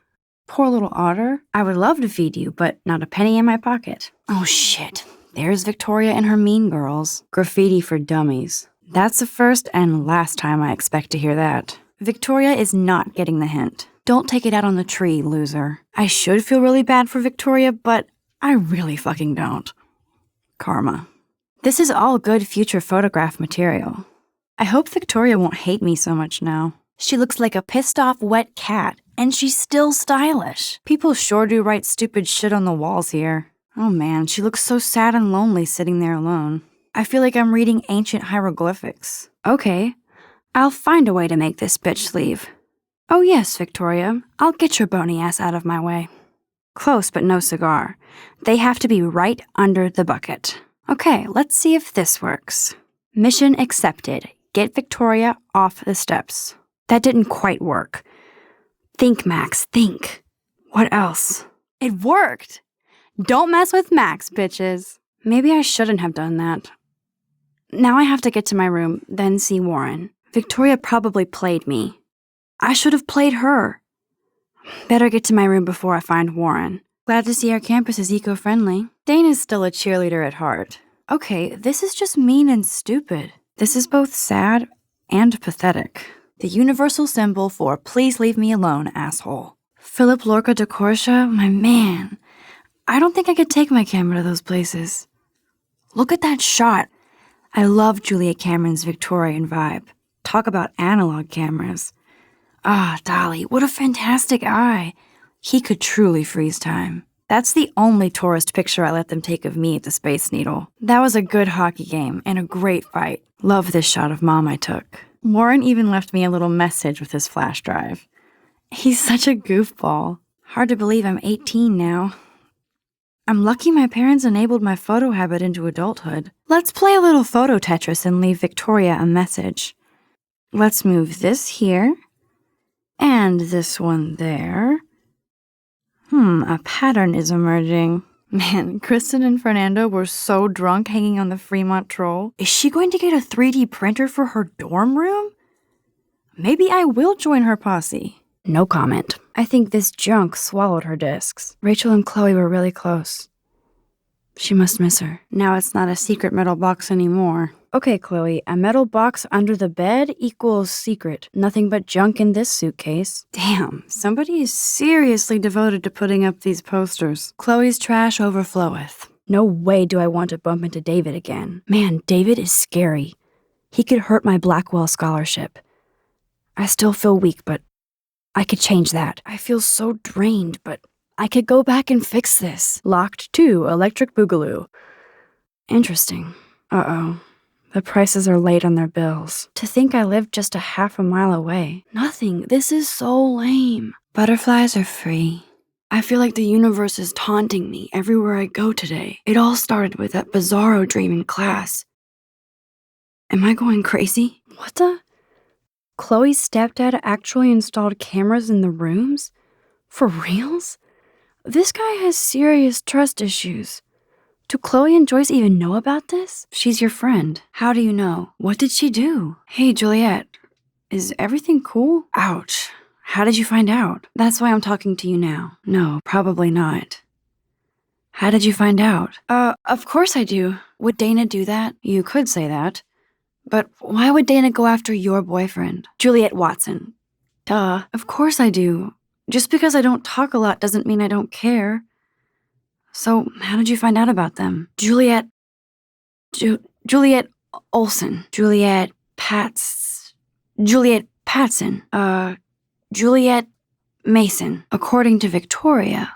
Poor little otter. I would love to feed you, but not a penny in my pocket. Oh shit. There's Victoria and her mean girls. Graffiti for dummies. That's the first and last time I expect to hear that. Victoria is not getting the hint. Don't take it out on the tree, loser. I should feel really bad for Victoria, but I really fucking don't. Karma. This is all good future photograph material. I hope Victoria won't hate me so much now. She looks like a pissed-off wet cat, and she's still stylish. People sure do write stupid shit on the walls here. Oh man, she looks so sad and lonely sitting there alone. I feel like I'm reading ancient hieroglyphics. Okay, I'll find a way to make this bitch leave. Oh yes, Victoria, I'll get your bony ass out of my way. Close, but no cigar. They have to be right under the bucket. Okay, let's see if this works. Mission accepted. Get Victoria off the steps. That didn't quite work. Think, Max, think. What else? It worked! Don't mess with Max, bitches. Maybe I shouldn't have done that. Now I have to get to my room, then see Warren. Victoria probably played me. I should have played her. Better get to my room before I find Warren. Glad to see our campus is eco-friendly. Dana's still a cheerleader at heart. Okay, this is just mean and stupid. This is both sad and pathetic. The universal symbol for please leave me alone, asshole. Philip Lorca de Corsia, my man. I don't think I could take my camera to those places. Look at that shot. I love Julia Cameron's Victorian vibe. Talk about analog cameras. Ah, Dolly, what a fantastic eye. He could truly freeze time. That's the only tourist picture I let them take of me at the Space Needle. That was a good hockey game and a great fight. Love this shot of Mom I took. Warren even left me a little message with his flash drive. He's such a goofball. Hard to believe I'm 18 now. I'm lucky my parents enabled my photo habit into adulthood. Let's play a little photo Tetris and leave Victoria a message. Let's move this here, and this one there. A pattern is emerging. Man, Kristen and Fernando were so drunk hanging on the Fremont Troll. Is she going to get a 3D printer for her dorm room? Maybe I will join her posse. No comment. I think this junk swallowed her discs. Rachel and Chloe were really close. She must miss her. Now it's not a secret metal box anymore. Okay, Chloe, a metal box under the bed equals secret. Nothing but junk in this suitcase. Damn, somebody is seriously devoted to putting up these posters. Chloe's trash overfloweth. No way do I want to bump into David again. Man, David is scary. He could hurt my Blackwell scholarship. I still feel weak, but I could change that. I feel so drained, but I could go back and fix this. Locked 2, electric boogaloo. Interesting. Uh-oh. The prices are late on their bills. To think I live just a half a mile away. Nothing. This is so lame. Butterflies are free. I feel like the universe is taunting me everywhere I go today. It all started with that bizarro dream in class. Am I going crazy? What the? Chloe's stepdad actually installed cameras in the rooms? For reals? This guy has serious trust issues. Do Chloe and Joyce even know about this? She's your friend. How do you know? What did she do? Hey, Juliet, is everything cool? Ouch. How did you find out? That's why I'm talking to you now. No, probably not. How did you find out? Of course I do. Would Dana do that? You could say that. But why would Dana go after your boyfriend? Juliet Watson. Duh. Of course I do. Just because I don't talk a lot doesn't mean I don't care. So, how did you find out about them? Juliet Olsen. Juliet Patson. Juliet Mason. According to Victoria.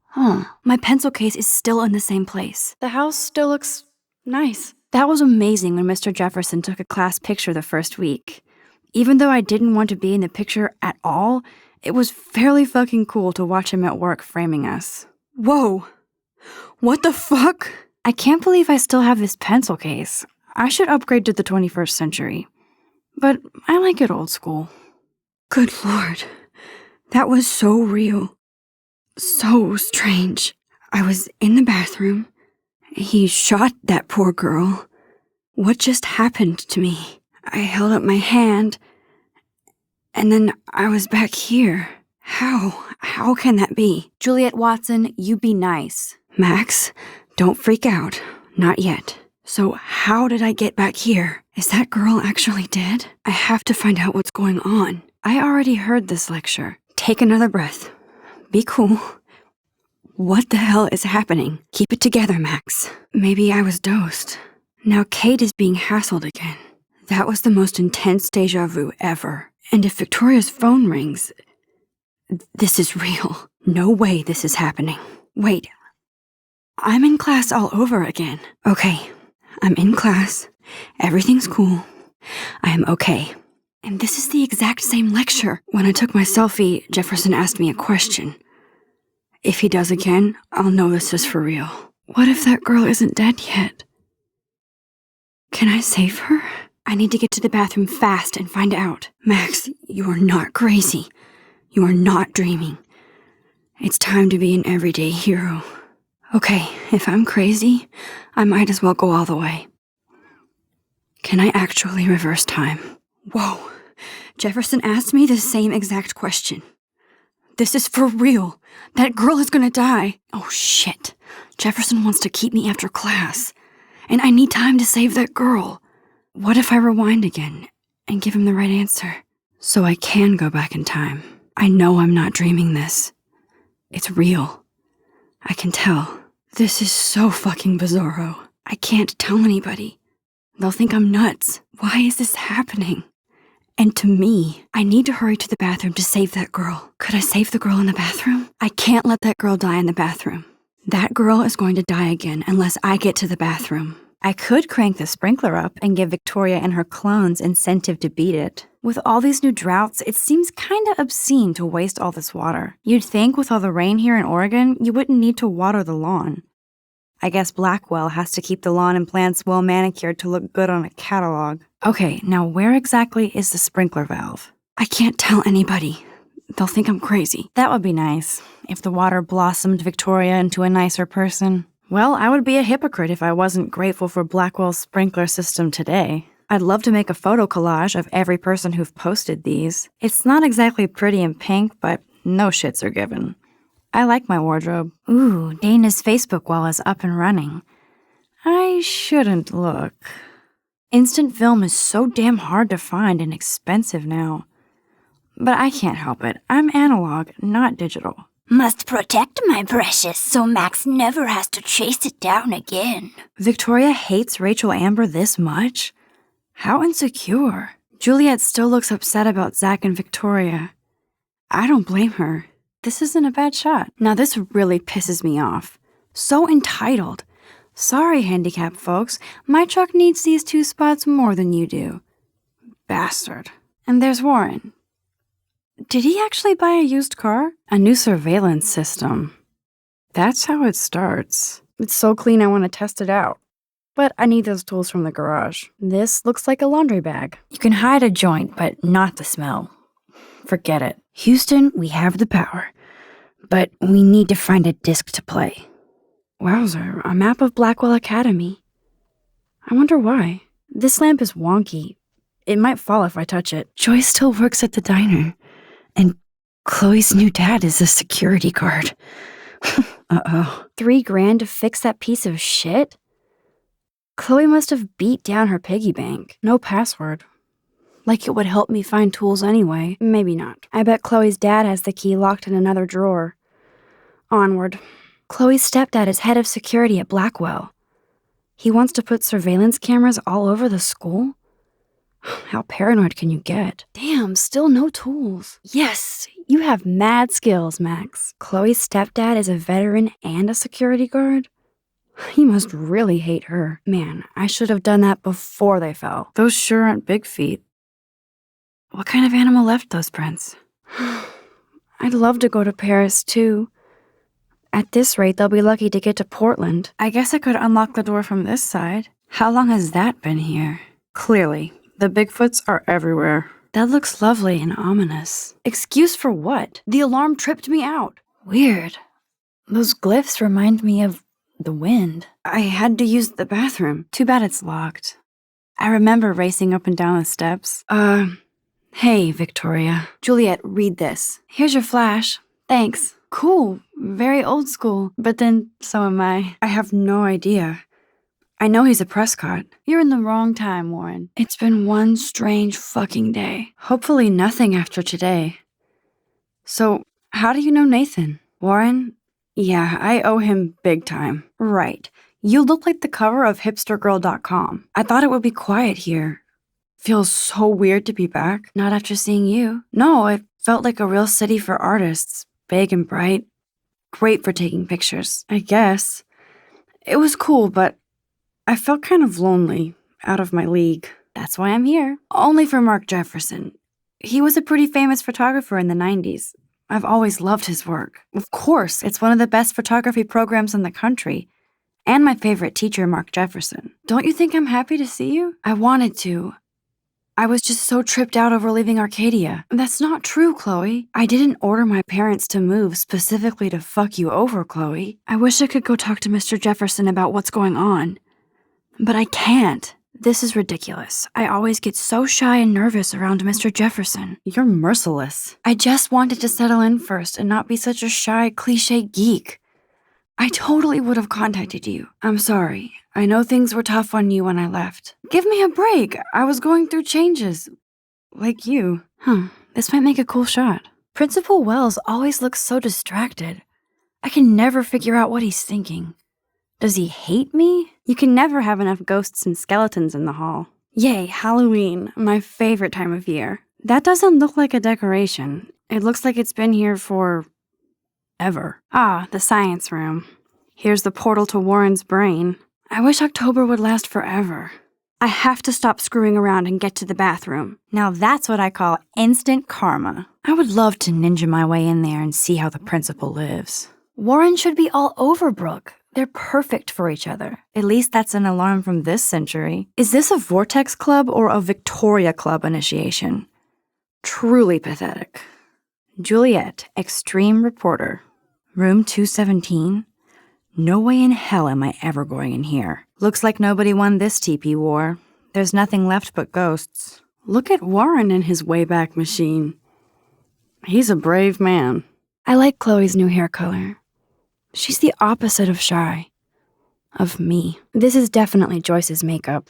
Huh. My pencil case is still in the same place. The house still looks nice. That was amazing when Mr. Jefferson took a class picture the first week. Even though I didn't want to be in the picture at all, it was fairly fucking cool to watch him at work framing us. Whoa. What the fuck? I can't believe I still have this pencil case. I should upgrade to the 21st century. But I like it old school. Good Lord. That was so real. So strange. I was in the bathroom. He shot that poor girl. What just happened to me? I held up my hand, and then I was back here. How can that be? Juliet Watson, you be nice. Max, don't freak out. Not yet. So how did I get back here? Is that girl actually dead? I have to find out what's going on. I already heard this lecture. Take another breath. Be cool. What the hell is happening? Keep it together, Max. Maybe I was dosed. Now Kate is being hassled again. That was the most intense deja vu ever. And if Victoria's phone rings, this is real. No way this is happening. Wait, I'm in class all over again. Okay, I'm in class. Everything's cool. I am okay. And this is the exact same lecture. When I took my selfie, Jefferson asked me a question. If he does again, I'll know this is for real. What if that girl isn't dead yet? Can I save her? I need to get to the bathroom fast and find out. Max, you are not crazy. You are not dreaming. It's time to be an everyday hero. Okay, if I'm crazy, I might as well go all the way. Can I actually reverse time? Whoa, Jefferson asked me the same exact question. This is for real. That girl is gonna die. Oh shit. Jefferson wants to keep me after class. And I need time to save that girl. What if I rewind again and give him the right answer? So I can go back in time. I know I'm not dreaming this. It's real. I can tell. This is so fucking bizarro. I can't tell anybody. They'll think I'm nuts. Why is this happening? And to me, I need to hurry to the bathroom to save that girl. Could I save the girl in the bathroom? I can't let that girl die in the bathroom. That girl is going to die again unless I get to the bathroom. I could crank the sprinkler up and give Victoria and her clones incentive to beat it. With all these new droughts, it seems kinda obscene to waste all this water. You'd think with all the rain here in Oregon, you wouldn't need to water the lawn. I guess Blackwell has to keep the lawn and plants well manicured to look good on a catalog. Okay, now where exactly is the sprinkler valve? I can't tell anybody. They'll think I'm crazy. That would be nice, if the water blossomed Victoria into a nicer person. Well, I would be a hypocrite if I wasn't grateful for Blackwell's sprinkler system today. I'd love to make a photo collage of every person who've posted these. It's not exactly pretty and pink, but no shits are given. I like my wardrobe. Ooh, Dana's Facebook wall is up and running. I shouldn't look. Instant film is so damn hard to find and expensive now. But I can't help it. I'm analog, not digital. Must protect my precious so Max never has to chase it down again. Victoria hates Rachel Amber this much? How insecure. Juliet still looks upset about Zach and Victoria. I don't blame her. This isn't a bad shot. Now this really pisses me off. So entitled. Sorry, handicapped folks. My truck needs these 2 spots more than you do. Bastard. And there's Warren. Did he actually buy a used car? A new surveillance system. That's how it starts. It's so clean I want to test it out. But I need those tools from the garage. This looks like a laundry bag. You can hide a joint, but not the smell. Forget it. Houston, we have the power. But we need to find a disc to play. Wowzer, a map of Blackwell Academy. I wonder why. This lamp is wonky. It might fall if I touch it. Joy still works at the diner. And Chloe's new dad is a security guard. Uh-oh. $3,000 to fix that piece of shit? Chloe must have beat down her piggy bank. No password. Like it would help me find tools anyway. Maybe not. I bet Chloe's dad has the key locked in another drawer. Onward. Chloe's stepdad is head of security at Blackwell. He wants to put surveillance cameras all over the school? How paranoid can you get? Damn, still no tools. Yes, you have mad skills, Max. Chloe's stepdad is a veteran and a security guard? He must really hate her. Man, I should have done that before they fell. Those sure aren't big feet. What kind of animal left those prints? I'd love to go to Paris, too. At this rate, they'll be lucky to get to Portland. I guess I could unlock the door from this side. How long has that been here? Clearly. The Bigfoots are everywhere. That looks lovely and ominous. Excuse for what? The alarm tripped me out. Weird. Those glyphs remind me of the wind. I had to use the bathroom. Too bad it's locked. I remember racing up and down the steps. Hey, Victoria. Juliet, read this. Here's your flash. Thanks. Cool. Very old school. But then, so am I. I have no idea. I know he's a Prescott. You're in the wrong time, Warren. It's been one strange fucking day. Hopefully nothing after today. So, how do you know Nathan? Warren? Yeah, I owe him big time. Right. You look like the cover of hipstergirl.com. I thought it would be quiet here. Feels so weird to be back. Not after seeing you. No, it felt like a real city for artists. Big and bright. Great for taking pictures, I guess. It was cool, but I felt kind of lonely, out of my league. That's why I'm here. Only for Mark Jefferson. He was a pretty famous photographer in the 90s. I've always loved his work. Of course, it's one of the best photography programs in the country. And my favorite teacher, Mark Jefferson. Don't you think I'm happy to see you? I wanted to. I was just so tripped out over leaving Arcadia. That's not true, Chloe. I didn't order my parents to move specifically to fuck you over, Chloe. I wish I could go talk to Mr. Jefferson about what's going on. But I can't. This is ridiculous. I always get so shy and nervous around Mr. Jefferson. You're merciless. I just wanted to settle in first and not be such a shy, cliche geek. I totally would have contacted you. I'm sorry. I know things were tough on you when I left. Give me a break. I was going through changes. Like you. This might make a cool shot. Principal Wells always looks so distracted. I can never figure out what he's thinking. Does he hate me? You can never have enough ghosts and skeletons in the hall. Yay, Halloween, my favorite time of year. That doesn't look like a decoration. It looks like it's been here for ever. Ah, the science room. Here's the portal to Warren's brain. I wish October would last forever. I have to stop screwing around and get to the bathroom. Now that's what I call instant karma. I would love to ninja my way in there and see how the principal lives. Warren should be all over Brooke. They're perfect for each other. At least that's an alarm from this century. Is this a Vortex Club or a Victoria Club initiation? Truly pathetic. Juliet, extreme reporter. Room 217. No way in hell am I ever going in here. Looks like nobody won this TP war. There's nothing left but ghosts. Look at Warren and his Wayback Machine. He's a brave man. I like Chloe's new hair color. She's the opposite of shy. Of me. This is definitely Joyce's makeup.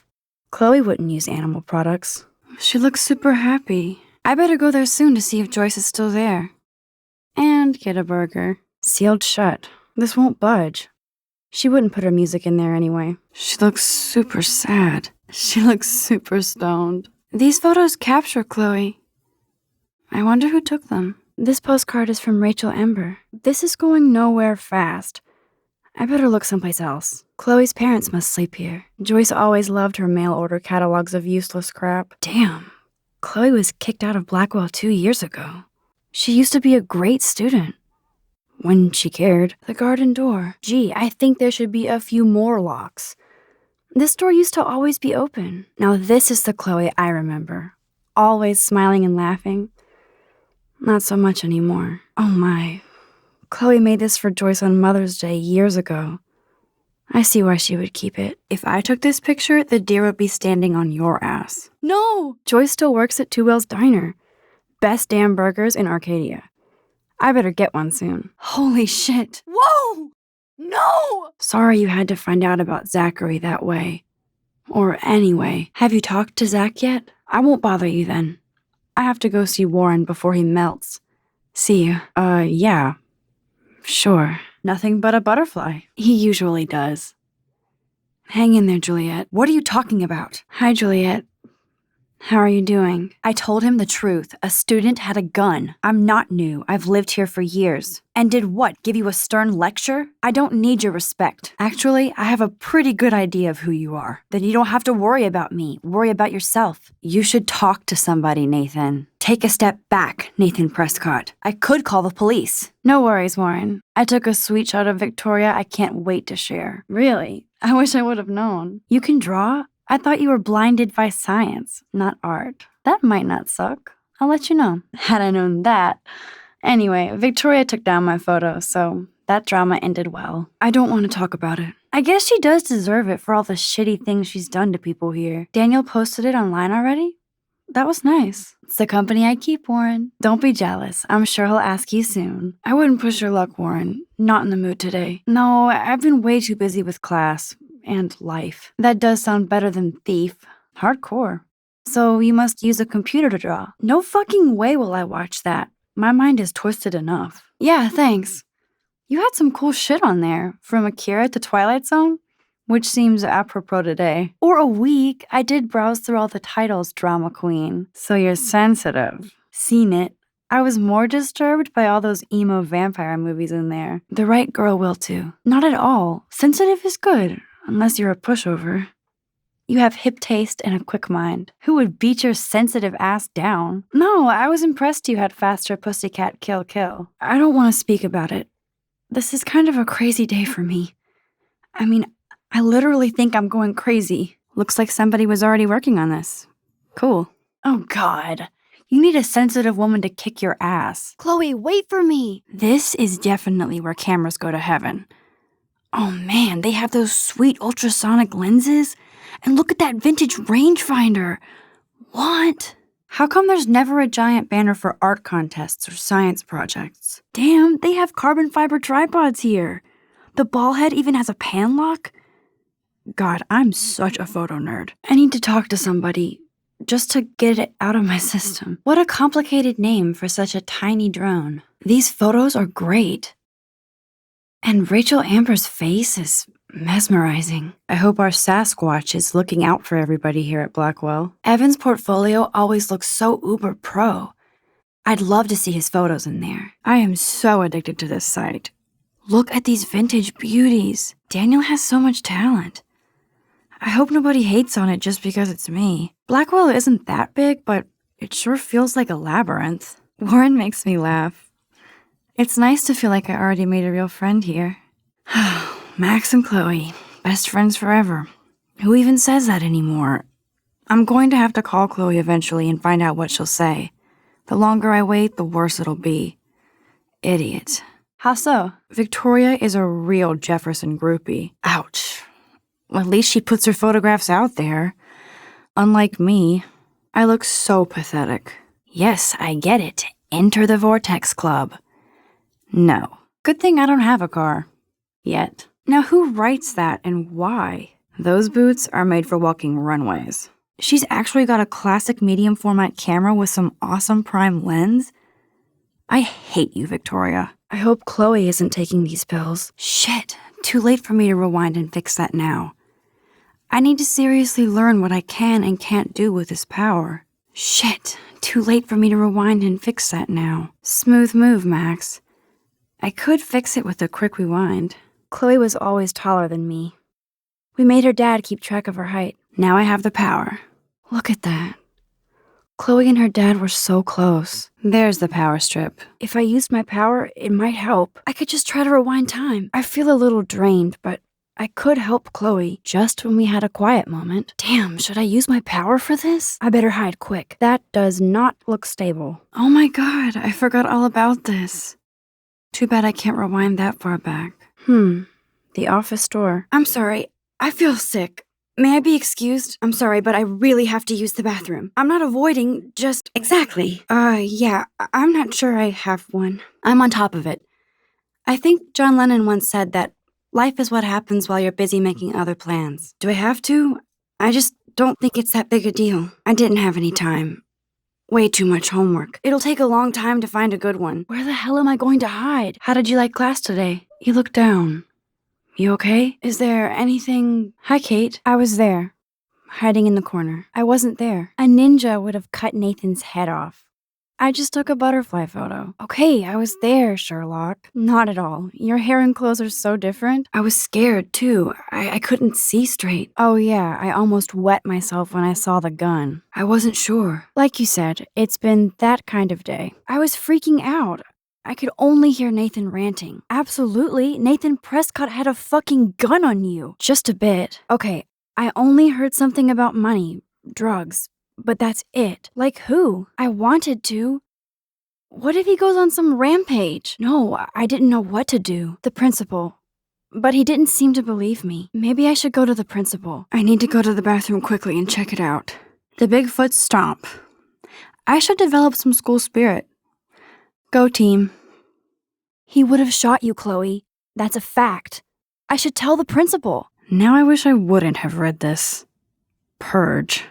Chloe wouldn't use animal products. She looks super happy. I better go there soon to see if Joyce is still there. And get a burger. Sealed shut. This won't budge. She wouldn't put her music in there anyway. She looks super sad. She looks super stoned. These photos capture Chloe. I wonder who took them. This postcard is from Rachel Ember. This is going nowhere fast. I better look someplace else. Chloe's parents must sleep here. Joyce always loved her mail order catalogs of useless crap. Damn, Chloe was kicked out of Blackwell 2 years ago. She used to be a great student. When she cared. The garden door. Gee, I think there should be a few more locks. This door used to always be open. Now this is the Chloe I remember. Always smiling and laughing. Not so much anymore. Oh my. Chloe made this for Joyce on Mother's Day years ago. I see why she would keep it. If I took this picture, the deer would be standing on your ass. No! Joyce still works at Two Whales Diner. Best damn burgers in Arcadia. I better get one soon. Holy shit. Whoa! No! Sorry you had to find out about Zachary that way. Or anyway, have you talked to Zach yet? I won't bother you then. I have to go see Warren before he melts. See you. Yeah. Sure. Nothing but a butterfly. He usually does. Hang in there, Juliet. What are you talking about? Hi, Juliet. How are you doing? I told him the truth. A student had a gun. I'm not new. I've lived here for years. And did what? Give you a stern lecture? I don't need your respect. Actually, I have a pretty good idea of who you are. Then you don't have to worry about me. Worry about yourself. You should talk to somebody, Nathan. Take a step back, Nathan Prescott. I could call the police. No worries, Warren. I took a sweet shot of Victoria I can't wait to share. Really? I wish I would have known. You can draw? I thought you were blinded by science, not art. That might not suck. I'll let you know. Had I known that. Anyway, Victoria took down my photo, so that drama ended well. I don't want to talk about it. I guess she does deserve it for all the shitty things she's done to people here. Daniel posted it online already? That was nice. It's the company I keep, Warren. Don't be jealous. I'm sure he'll ask you soon. I wouldn't push your luck, Warren. Not in the mood today. No, I've been way too busy with class. And life. That does sound better than thief. Hardcore. So you must use a computer to draw. No fucking way will I watch that. My mind is twisted enough. Yeah, thanks. You had some cool shit on there. From Akira to Twilight Zone. Which seems apropos today. Or a week. I did browse through all the titles, Drama Queen. So you're sensitive. Seen it. I was more disturbed by all those emo vampire movies in there. The right girl will too. Not at all. Sensitive is good. Unless you're a pushover. You have hip taste and a quick mind. Who would beat your sensitive ass down? No, I was impressed you had faster pussycat kill kill. I don't want to speak about it. This is kind of a crazy day for me. I mean, I literally think I'm going crazy. Looks like somebody was already working on this. Cool. Oh God. You need a sensitive woman to kick your ass. Chloe, wait for me. This is definitely where cameras go to heaven. Oh man, they have those sweet ultrasonic lenses. And look at that vintage rangefinder. What? How come there's never a giant banner for art contests or science projects? Damn, they have carbon fiber tripods here. The ball head even has a pan lock. God, I'm such a photo nerd. I need to talk to somebody just to get it out of my system. What a complicated name for such a tiny drone. These photos are great. And Rachel Amber's face is mesmerizing. I hope our Sasquatch is looking out for everybody here at Blackwell. Evan's portfolio always looks so uber pro. I'd love to see his photos in there. I am so addicted to this site. Look at these vintage beauties. Daniel has so much talent. I hope nobody hates on it just because it's me. Blackwell isn't that big, but it sure feels like a labyrinth. Warren makes me laugh. It's nice to feel like I already made a real friend here. Max and Chloe, best friends forever. Who even says that anymore? I'm going to have to call Chloe eventually and find out what she'll say. The longer I wait, the worse it'll be. Idiot. How so? Victoria is a real Jefferson groupie. Ouch. Well, at least she puts her photographs out there. Unlike me, I look so pathetic. Yes, I get it. Enter the Vortex Club. No. Good thing I don't have a car. Yet. Now who writes that and why? Those boots are made for walking runways. She's actually got a classic medium format camera with some awesome prime lens. I hate you, Victoria. I hope Chloe isn't taking these pills. Shit, too late for me to rewind and fix that now. I need to seriously learn what I can and can't do with this power. Shit, too late for me to rewind and fix that now. Smooth move, Max. I could fix it with a quick rewind. Chloe was always taller than me. We made her dad keep track of her height. Now I have the power. Look at that. Chloe and her dad were so close. There's the power strip. If I used my power, it might help. I could just try to rewind time. I feel a little drained, but I could help Chloe just when we had a quiet moment. Damn, should I use my power for this? I better hide quick. That does not look stable. Oh my god, I forgot all about this. Too bad I can't rewind that far back. The office door. I'm sorry, I feel sick. May I be excused? I'm sorry, but I really have to use the bathroom. I'm not avoiding, just... Exactly. Yeah, I'm not sure I have one. I'm on top of it. I think John Lennon once said that life is what happens while you're busy making other plans. Do I have to? I just don't think it's that big a deal. I didn't have any time. Way too much homework. It'll take a long time to find a good one. Where the hell am I going to hide? How did you like class today? You look down. You okay? Is there anything... Hi, Kate. I was there, hiding in the corner. I wasn't there. A ninja would have cut Nathan's head off. I just took a butterfly photo. Okay, I was there, Sherlock. Not at all. Your hair and clothes are so different. I was scared, too. I couldn't see straight. Oh yeah, I almost wet myself when I saw the gun. I wasn't sure. Like you said, it's been that kind of day. I was freaking out. I could only hear Nathan ranting. Absolutely, Nathan Prescott had a fucking gun on you. Just a bit. Okay, I only heard something about money, drugs, but that's it. Like who? I wanted to. What if he goes on some rampage? No, I didn't know what to do. The principal. But he didn't seem to believe me. Maybe I should go to the principal. I need to go to the bathroom quickly and check it out. The Bigfoot stomp. I should develop some school spirit. Go team. He would have shot you, Chloe. That's a fact. I should tell the principal. Now I wish I wouldn't have read this. Purge.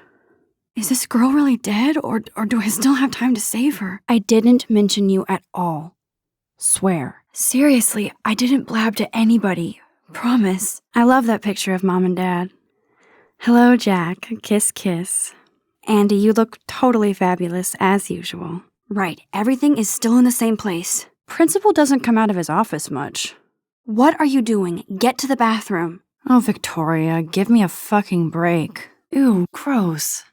Is this girl really dead, or do I still have time to save her? I didn't mention you at all. Swear. Seriously, I didn't blab to anybody. Promise. I love that picture of Mom and Dad. Hello, Jack. Kiss, kiss. Andy, you look totally fabulous, as usual. Right, everything is still in the same place. Principal doesn't come out of his office much. What are you doing? Get to the bathroom. Oh, Victoria, give me a fucking break. Ew, gross.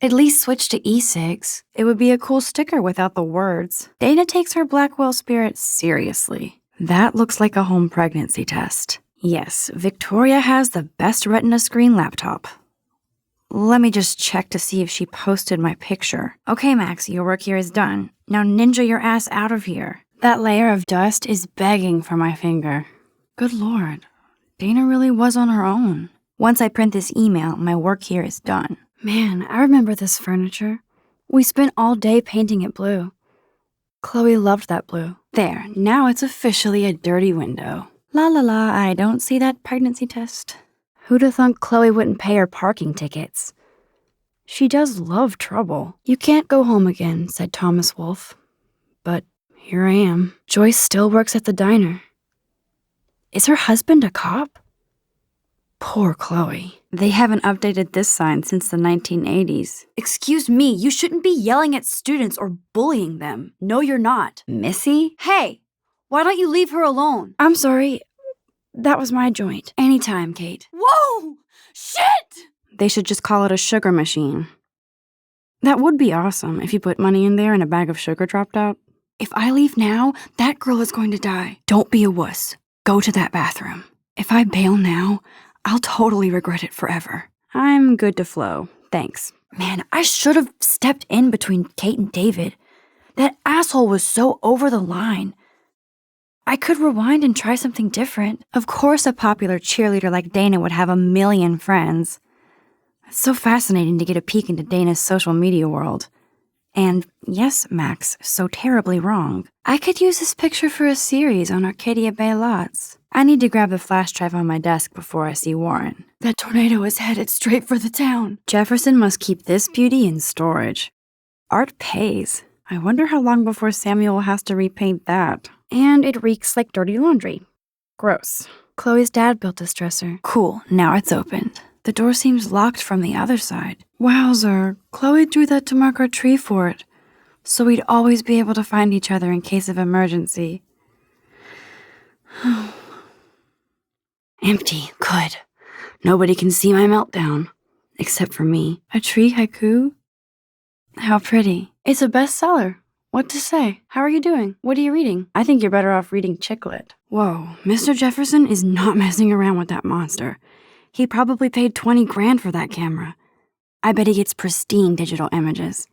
At least switch to e-cigs. It would be a cool sticker without the words. Dana takes her Blackwell spirit seriously. That looks like a home pregnancy test. Yes, Victoria has the best retina screen laptop. Let me just check to see if she posted my picture. Okay, Max, your work here is done. Now ninja your ass out of here. That layer of dust is begging for my finger. Good lord, Dana really was on her own. Once I print this email, my work here is done. Man, I remember this furniture. We spent all day painting it blue. Chloe loved that blue. There, now it's officially a dirty window. La la la, I don't see that pregnancy test. Who'd have thunk Chloe wouldn't pay her parking tickets? She does love trouble. You can't go home again, said Thomas Wolfe. But here I am. Joyce still works at the diner. Is her husband a cop? Poor Chloe. They haven't updated this sign since the 1980s. Excuse me, you shouldn't be yelling at students or bullying them. No, you're not. Missy? Hey, why don't you leave her alone? I'm sorry. That was my joint. Anytime, Kate. Whoa! Shit! They should just call it a sugar machine. That would be awesome if you put money in there and a bag of sugar dropped out. If I leave now, that girl is going to die. Don't be a wuss. Go to that bathroom. If I bail now, I'll totally regret it forever. I'm good to flow. Thanks. Man, I should have stepped in between Kate and David. That asshole was so over the line. I could rewind and try something different. Of course a popular cheerleader like Dana would have a million friends. It's so fascinating to get a peek into Dana's social media world. And yes, Max, so terribly wrong. I could use this picture for a series on Arcadia Bay lots. I need to grab the flash drive on my desk before I see Warren. That tornado is headed straight for the town. Jefferson must keep this beauty in storage. Art pays. I wonder how long before Samuel has to repaint that. And it reeks like dirty laundry. Gross. Chloe's dad built this dresser. Cool, now it's opened. The door seems locked from the other side. Wowzer, Chloe drew that to mark our tree fort, so we'd always be able to find each other in case of emergency. Empty. Good. Nobody can see my meltdown. Except for me. A tree haiku? How pretty. It's a bestseller. What to say? How are you doing? What are you reading? I think you're better off reading Chicklet. Whoa, Mr. Jefferson is not messing around with that monster. He probably paid 20 grand for that camera. I bet he gets pristine digital images.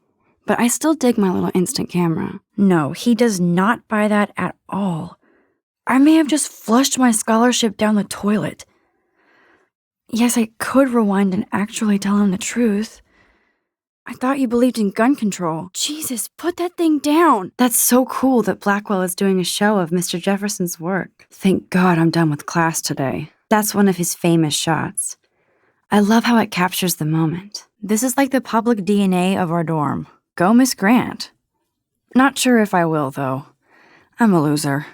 But I still dig my little instant camera. No, he does not buy that at all. I may have just flushed my scholarship down the toilet. Yes, I could rewind and actually tell him the truth. I thought you believed in gun control. Jesus, put that thing down. That's so cool that Blackwell is doing a show of Mr. Jefferson's work. Thank God I'm done with class today. That's one of his famous shots. I love how it captures the moment. This is like the public DNA of our dorm. Go, Miss Grant. Not sure if I will, though. I'm a loser.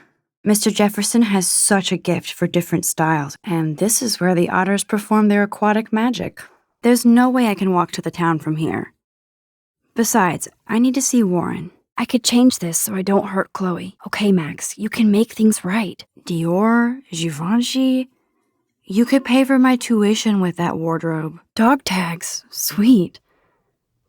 Mr. Jefferson has such a gift for different styles, and this is where the otters perform their aquatic magic. There's no way I can walk to the town from here. Besides, I need to see Warren. I could change this so I don't hurt Chloe. Okay, Max, you can make things right. Dior, Givenchy. You could pay for my tuition with that wardrobe. Dog tags, sweet.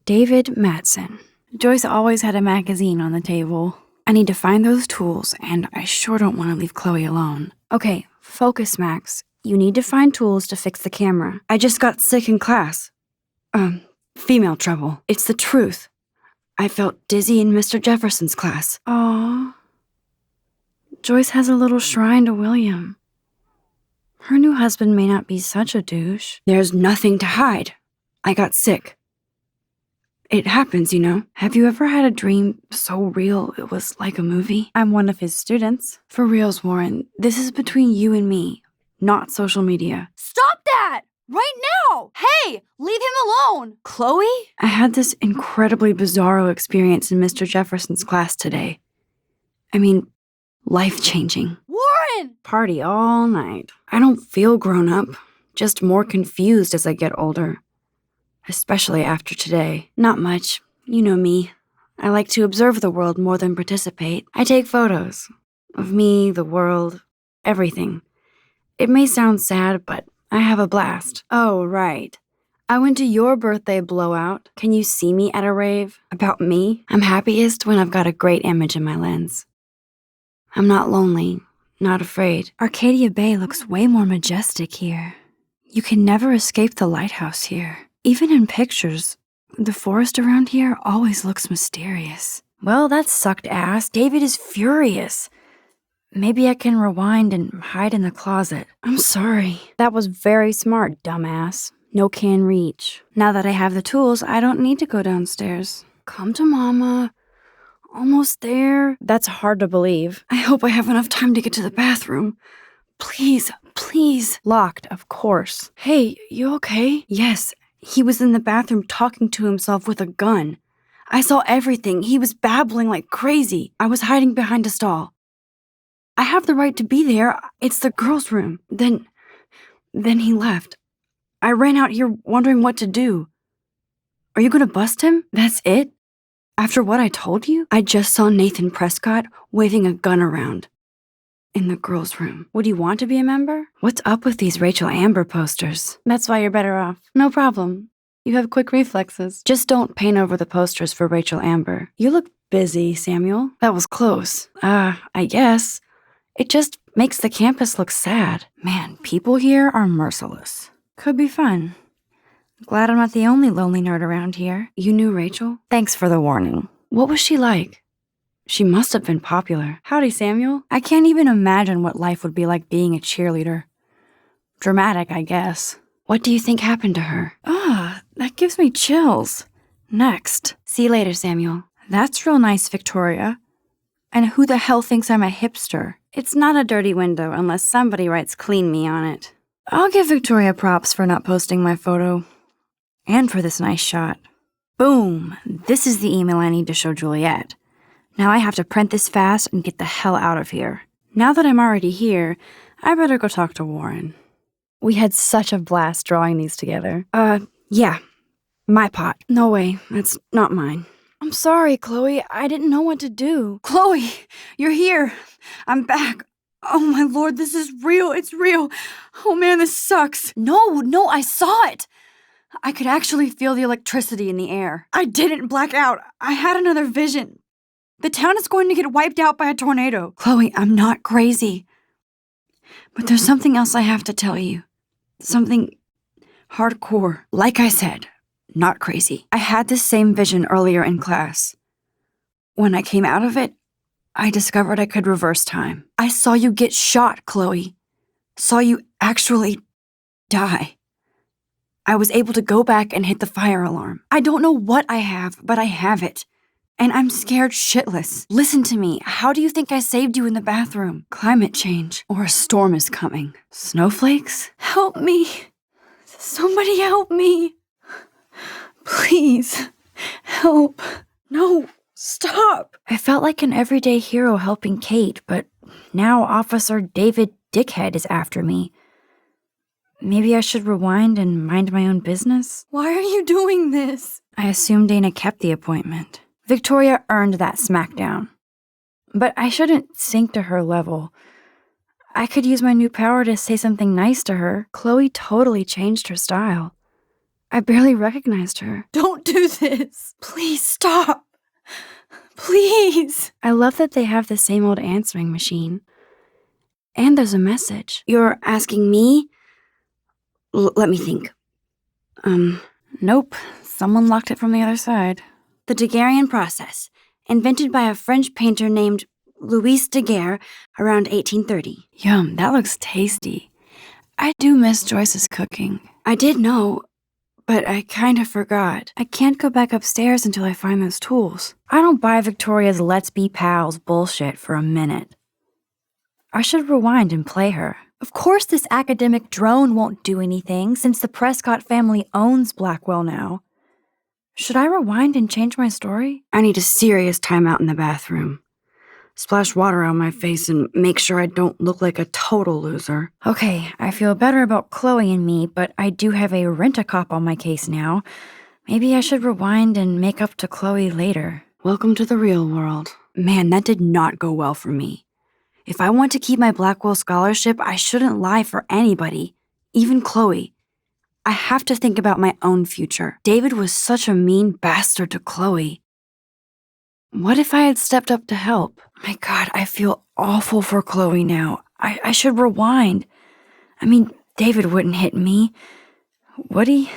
David Mattson. Joyce always had a magazine on the table. I need to find those tools, and I sure don't want to leave Chloe alone. Okay, focus, Max. You need to find tools to fix the camera. I just got sick in class. Female trouble. It's the truth. I felt dizzy in Mr. Jefferson's class. Aww. Joyce has a little shrine to William. Her new husband may not be such a douche. There's nothing to hide. I got sick. It happens, you know. Have you ever had a dream so real it was like a movie? I'm one of his students. For reals, Warren, this is between you and me, not social media. Stop that! Right now! Hey, leave him alone! Chloe? I had this incredibly bizarro experience in Mr. Jefferson's class today. I mean, life-changing. Warren! Party all night. I don't feel grown up, just more confused as I get older. Especially after today. Not much. You know me. I like to observe the world more than participate. I take photos. Of me, the world, everything. It may sound sad, but I have a blast. Oh, right. I went to your birthday blowout. Can you see me at a rave? About me? I'm happiest when I've got a great image in my lens. I'm not lonely, not afraid. Arcadia Bay looks way more majestic here. You can never escape the lighthouse here. Even in pictures, the forest around here always looks mysterious. Well, that sucked ass. David is furious. Maybe I can rewind and hide in the closet. I'm sorry. That was very smart, dumbass. No can reach. Now that I have the tools, I don't need to go downstairs. Come to Mama. Almost there. That's hard to believe. I hope I have enough time to get to the bathroom. Please, please. Locked, of course. Hey, you okay? Yes. He was in the bathroom talking to himself with a gun. I saw everything. He was babbling like crazy. I was hiding behind a stall. I have the right to be there. It's the girls' room. Then he left. I ran out here wondering what to do. Are you gonna bust him? That's it? After what I told you? I just saw Nathan Prescott waving a gun around. In the girls' room. Would you want to be a member? What's up with these Rachel Amber posters? That's why you're better off. No problem. You have quick reflexes. Just don't paint over the posters for Rachel Amber. You look busy, Samuel. That was close. I guess. It just makes the campus look sad. Man, people here are merciless. Could be fun. Glad I'm not the only lonely nerd around here. You knew Rachel? Thanks for the warning. What was she like? She must have been popular. Howdy, Samuel. I can't even imagine what life would be like being a cheerleader. Dramatic, I guess. What do you think happened to her? That gives me chills. Next. See you later, Samuel. That's real nice, Victoria. And who the hell thinks I'm a hipster? It's not a dirty window unless somebody writes clean me on it. I'll give Victoria props for not posting my photo. And for this nice shot. Boom! This is the email I need to show Juliet. Now I have to print this fast and get the hell out of here. Now that I'm already here, I better go talk to Warren. We had such a blast drawing these together. Yeah. My pot. No way. That's not mine. I'm sorry, Chloe. I didn't know what to do. Chloe, you're here. I'm back. Oh my lord, this is real. It's real. Oh man, this sucks. No, I saw it. I could actually feel the electricity in the air. I didn't black out. I had another vision. The town is going to get wiped out by a tornado. Chloe, I'm not crazy. But there's something else I have to tell you. Something hardcore. Like I said, not crazy. I had this same vision earlier in class. When I came out of it, I discovered I could reverse time. I saw you get shot, Chloe. Saw you actually die. I was able to go back and hit the fire alarm. I don't know what I have, but I have it. And I'm scared shitless. Listen to me. How do you think I saved you in the bathroom? Climate change. Or a storm is coming. Snowflakes? Help me. Somebody help me. Please. Help. No. Stop. I felt like an everyday hero helping Kate, but now Officer David Dickhead is after me. Maybe I should rewind and mind my own business? Why are you doing this? I assume Dana kept the appointment. Victoria earned that smackdown. But I shouldn't sink to her level. I could use my new power to say something nice to her. Chloe totally changed her style. I barely recognized her. Don't do this. Please stop. Please. I love that they have the same old answering machine. And there's a message. You're asking me? Let me think. Nope. Someone locked it from the other side. The Daguerrean process, invented by a French painter named Louis Daguerre around 1830. Yum, that looks tasty. I do miss Joyce's cooking. I did know, but I kind of forgot. I can't go back upstairs until I find those tools. I don't buy Victoria's let's be pals bullshit for a minute. I should rewind and play her. Of course this academic drone won't do anything since the Prescott family owns Blackwell now. Should I rewind and change my story? I need a serious timeout in the bathroom. Splash water on my face and make sure I don't look like a total loser. Okay, I feel better about Chloe and me, but I do have a rent-a-cop on my case now. Maybe I should rewind and make up to Chloe later. Welcome to the real world. Man, that did not go well for me. If I want to keep my Blackwell scholarship, I shouldn't lie for anybody, even Chloe. I have to think about my own future. David was such a mean bastard to Chloe. What if I had stepped up to help? My God, I feel awful for Chloe now. I should rewind. I mean, David wouldn't hit me, would he?